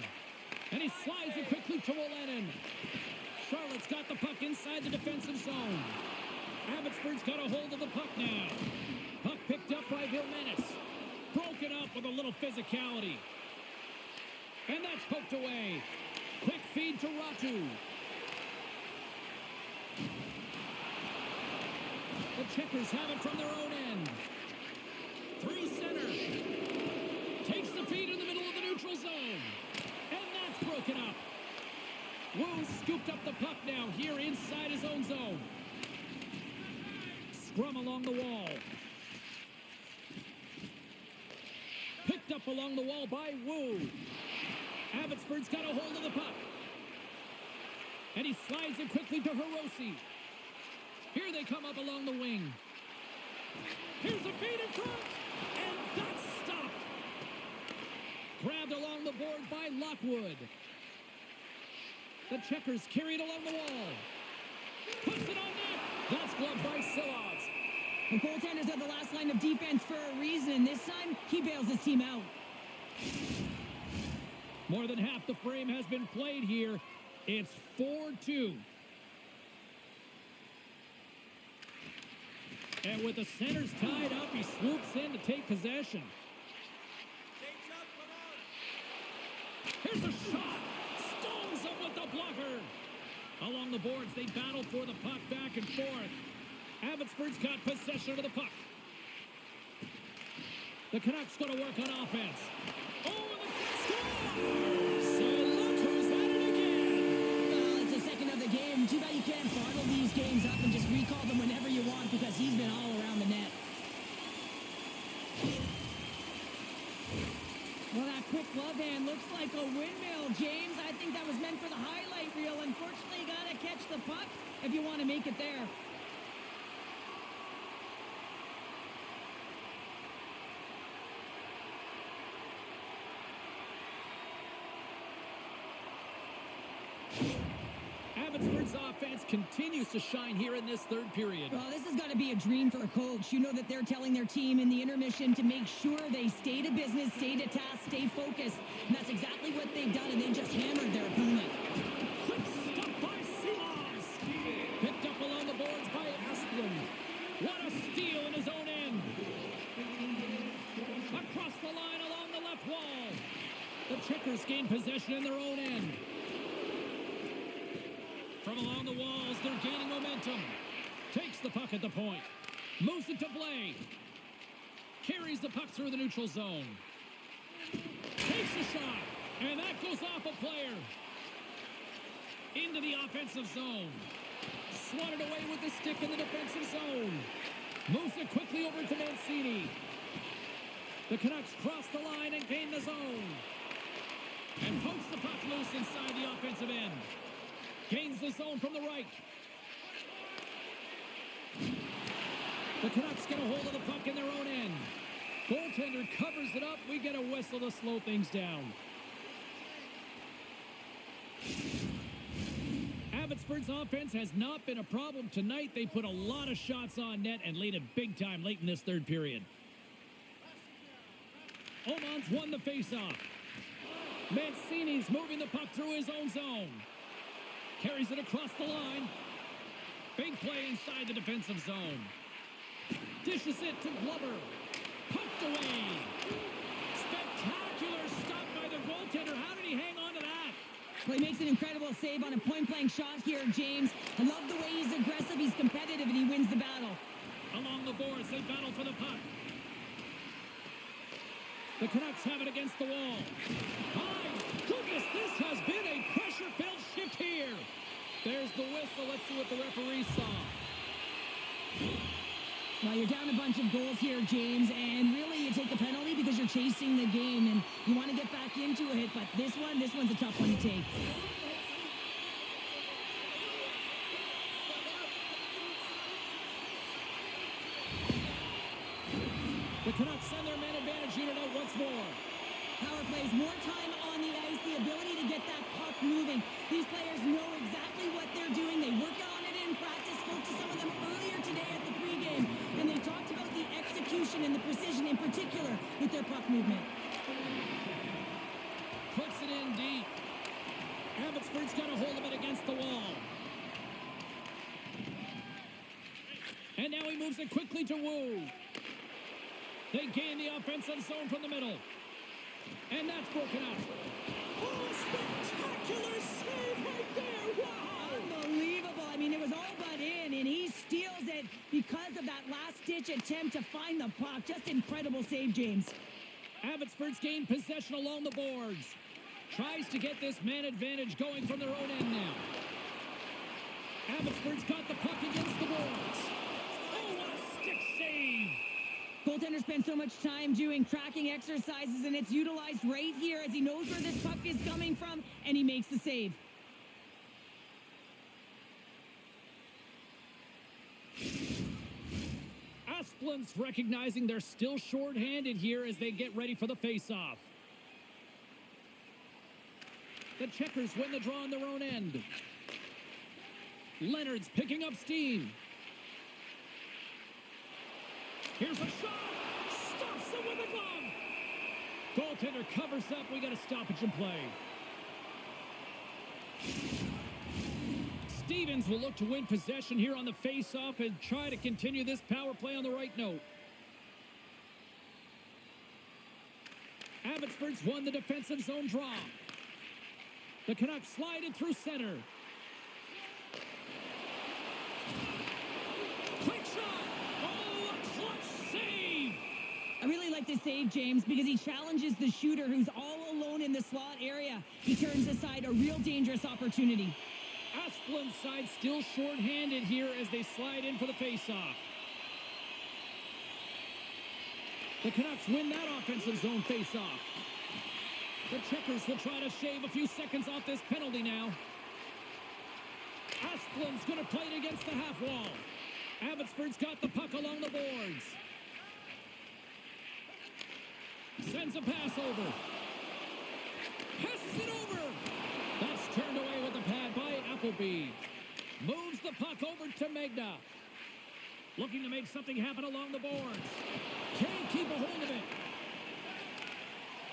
And he slides it quickly to Olenin. Charlotte's got the puck inside the defensive zone. Abbotsford's got a hold of the puck now. Puck picked up by Vilmenis. Broken up with a little physicality. And that's poked away. Quick feed to Ratu. The Checkers have it from their own end. Through center. Takes the feed in the middle of the neutral zone. And that's broken up. Wu scooped up the puck now here inside his own zone. Scrum along the wall. Picked up along the wall by Wu. Abbotsford's got a hold of the puck. And he slides it quickly to Hiroshi. Here they come up along the wing. Here's a feed in front. And that's stopped. Grabbed along the board by Lockwood. The Checkers carried along the wall. Puts it on net. That's gloved by Silovs. The goaltenders are the last line of defense for a reason, and this time he bails his team out. More than half the frame has been played here. It's 4-2. And with the centers tied up, he swoops in to take possession. Shakes up, come on. Here's a shot. Stones him with the blocker. Along the boards, they battle for the puck back and forth. Abbotsford's got possession of the puck. The Canucks going to work on offense. Oh, and the score! So look who's at it again. Well, it's the second of the game. Too bad you can't bottle these games up and just recall them whenever you want because he's been all around the net. Well, that quick glove hand looks like a windmill, James. I think that was meant for the highlight reel. Unfortunately, you got to catch the puck if you want to make it there. Abbotsford's offense offense continues to shine here in this third period. Well, this has got to be a dream for a coach. You know that they're telling their team in the intermission to make sure they stay to business, stay to task, stay focused. And that's exactly what they've done, and they just hammered their opponent. Quick stop by Silas. Picked up along the boards by Asplund. What a steal in his own end. Across the line along the left wall. The Checkers gain possession in their own end. From along the walls, they're gaining momentum. Takes the puck at the point. Moves it to Blay. Carries the puck through the neutral zone. Takes a shot. And that goes off a player. Into the offensive zone. Swatted away with the stick in the defensive zone. Moves it quickly over to Mancini. The Canucks cross the line and gain the zone. And pokes the puck loose inside the offensive end. Gains the zone from the right. The Canucks get a hold of the puck in their own end. Goaltender covers it up. We get a whistle to slow things down. Abbotsford's offense has not been a problem tonight. They put a lot of shots on net and laid it big time late in this third period. Oman's won the faceoff. Mancini's moving the puck through his own zone. Carries it across the line. Big play inside the defensive zone. Dishes it to Glover. Poked away. Spectacular stop by the goaltender. How did he hang on to that? Well, he makes an incredible save on a point-blank shot here, James. I love the way he's aggressive, he's competitive, and he wins the battle. Along the boards, they battle for the puck. The Canucks have it against the wall. My goodness, this has been a pressure-filled shift here. There's the whistle. Let's see what the referee saw. Well, you're down a bunch of goals here, James, and really you take the penalty because you're chasing the game and you want to get back into it, but this one's a tough one to take. The Canucks send their man advantage unit out once more. Power plays, more time on the ice, the ability to get that puck moving. These players know exactly what they're doing. They work on it in practice. Spoke to some of them earlier today at the pregame, and they talked about the execution and the precision in particular with their puck movement. Puts it in deep. Abbotsford's got a hold of it against the wall. And now he moves it quickly to Wu. They gain the offensive zone from the middle. And that's broken up. Oh, spectacular save right there. Wow. Unbelievable. I mean, it was all but in, and he steals it because of that last-ditch attempt to find the puck. Just incredible save, James. Abbotsford's gained possession along the boards. Tries to get this man advantage going from their own end now. Abbotsford's got the puck against the boards. Oh, what a stick save. Goaltender spends so much time doing tracking exercises, and it's utilized right here as he knows where this puck is coming from, and he makes the save. Asplund's recognizing they're still short-handed here as they get ready for the face-off. The Checkers win the draw on their own end. Leonard's picking up steam. Here's a shot. Stops it with a glove. Goaltender covers up. We got a stoppage in play. Stevens will look to win possession here on the face-off and try to continue this power play on the right note. Abbotsford's won the defensive zone draw. The Canucks slide it through center. Quick shot. Oh, a clutch save. I really like this save, James, because he challenges the shooter who's all alone in the slot area. He turns aside a real dangerous opportunity. Asplund's side still short-handed here as they slide in for the face-off. The Canucks win that offensive zone face-off. The Checkers will try to shave a few seconds off this penalty now. Asplund's going to play it against the half wall. Abbotsford's got the puck along the boards. Sends a pass over. Passes it over. That's turned away with the pad by Appleby. Moves the puck over to Magna. Looking to make something happen along the boards. Can't keep a hold of it.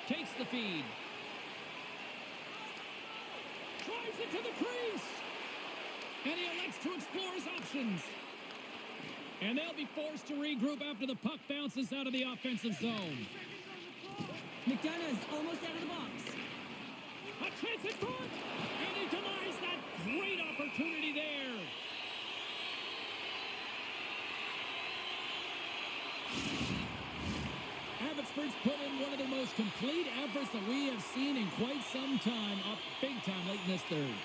Takes the feed. Drives it to the crease. And he elects to explore his options. And they'll be forced to regroup after the puck bounces out of the offensive zone. McDonough's almost out of the box. A chance in front. And he denies that great opportunity there. Abbotsford's put in one of the most complete efforts that we have seen in quite some time, up big time late in this third.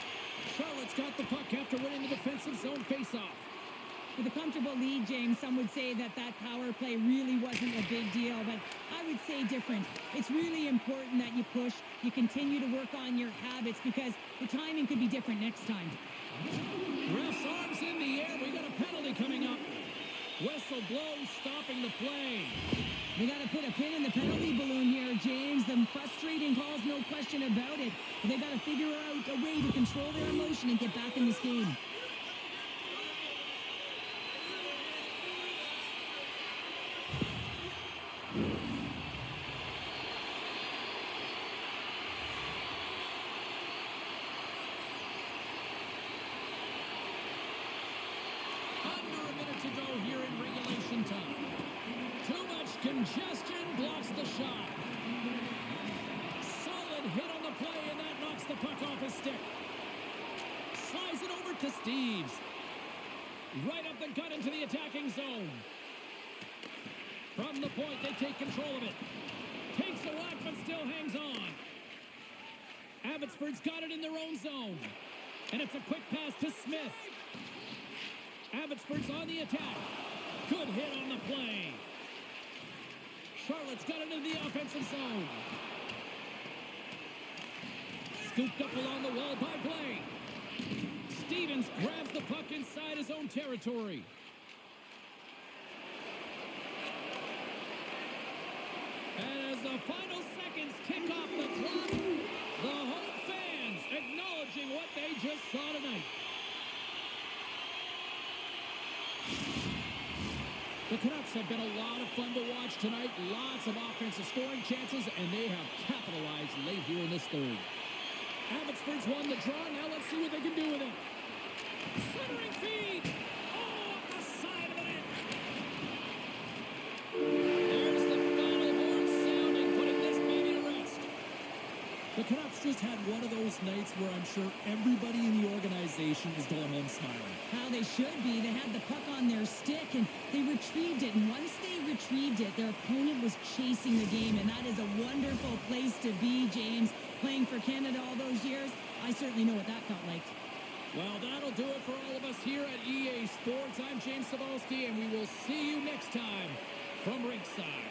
Charlotte's got the puck after winning the defensive zone faceoff. With a comfortable lead, James, some would say that power play really wasn't a big deal, but I would say different. It's really important that you push, you continue to work on your habits because the timing could be different next time. Ref's arms in the air. We got a penalty coming up. Whistle blows, stopping the play. We got to put a pin in the penalty balloon here, James. The frustrating calls, no question about it. But they got to figure out a way to control their emotion and get back in this game. Under a minute to go here in regulation time. Too much congestion blocks the shot. Solid hit on the play, and that knocks the puck off his stick. Slides it over to Steves. Right up the gut into the attacking zone. From the point, they take control of it. Takes a whack, but still hangs on. Abbotsford's got it in their own zone. And it's a quick pass to Smith. Abbotsford's on the attack. Good hit on the play. Charlotte's got it in the offensive zone. Scooped up along the wall by Blay. Stevens grabs the puck inside his own territory. And as the final seconds tick off the clock, the home fans acknowledging what they just saw tonight. The Canucks have been a lot of fun to watch tonight. Lots of offensive scoring chances, and they have capitalized late here in this third. Abbotsford's won the draw. Now let's see what they can do with it. Centering feed. Oh, up the side of the net. There's the final horn sounding, putting this baby to rest. The Canucks just had one of those nights where I'm sure everybody in the organization is going home smiling. How they should be. They had the puck on their stick, and they retrieved it. And once they retrieved it, their opponent was chasing the game, and that is a wonderful place to be, James. Playing for Canada all those years, I certainly know what that felt like. Well, that'll do it for all of us here at EA Sports. I'm James Cebulski, and we will see you next time from Rinkside.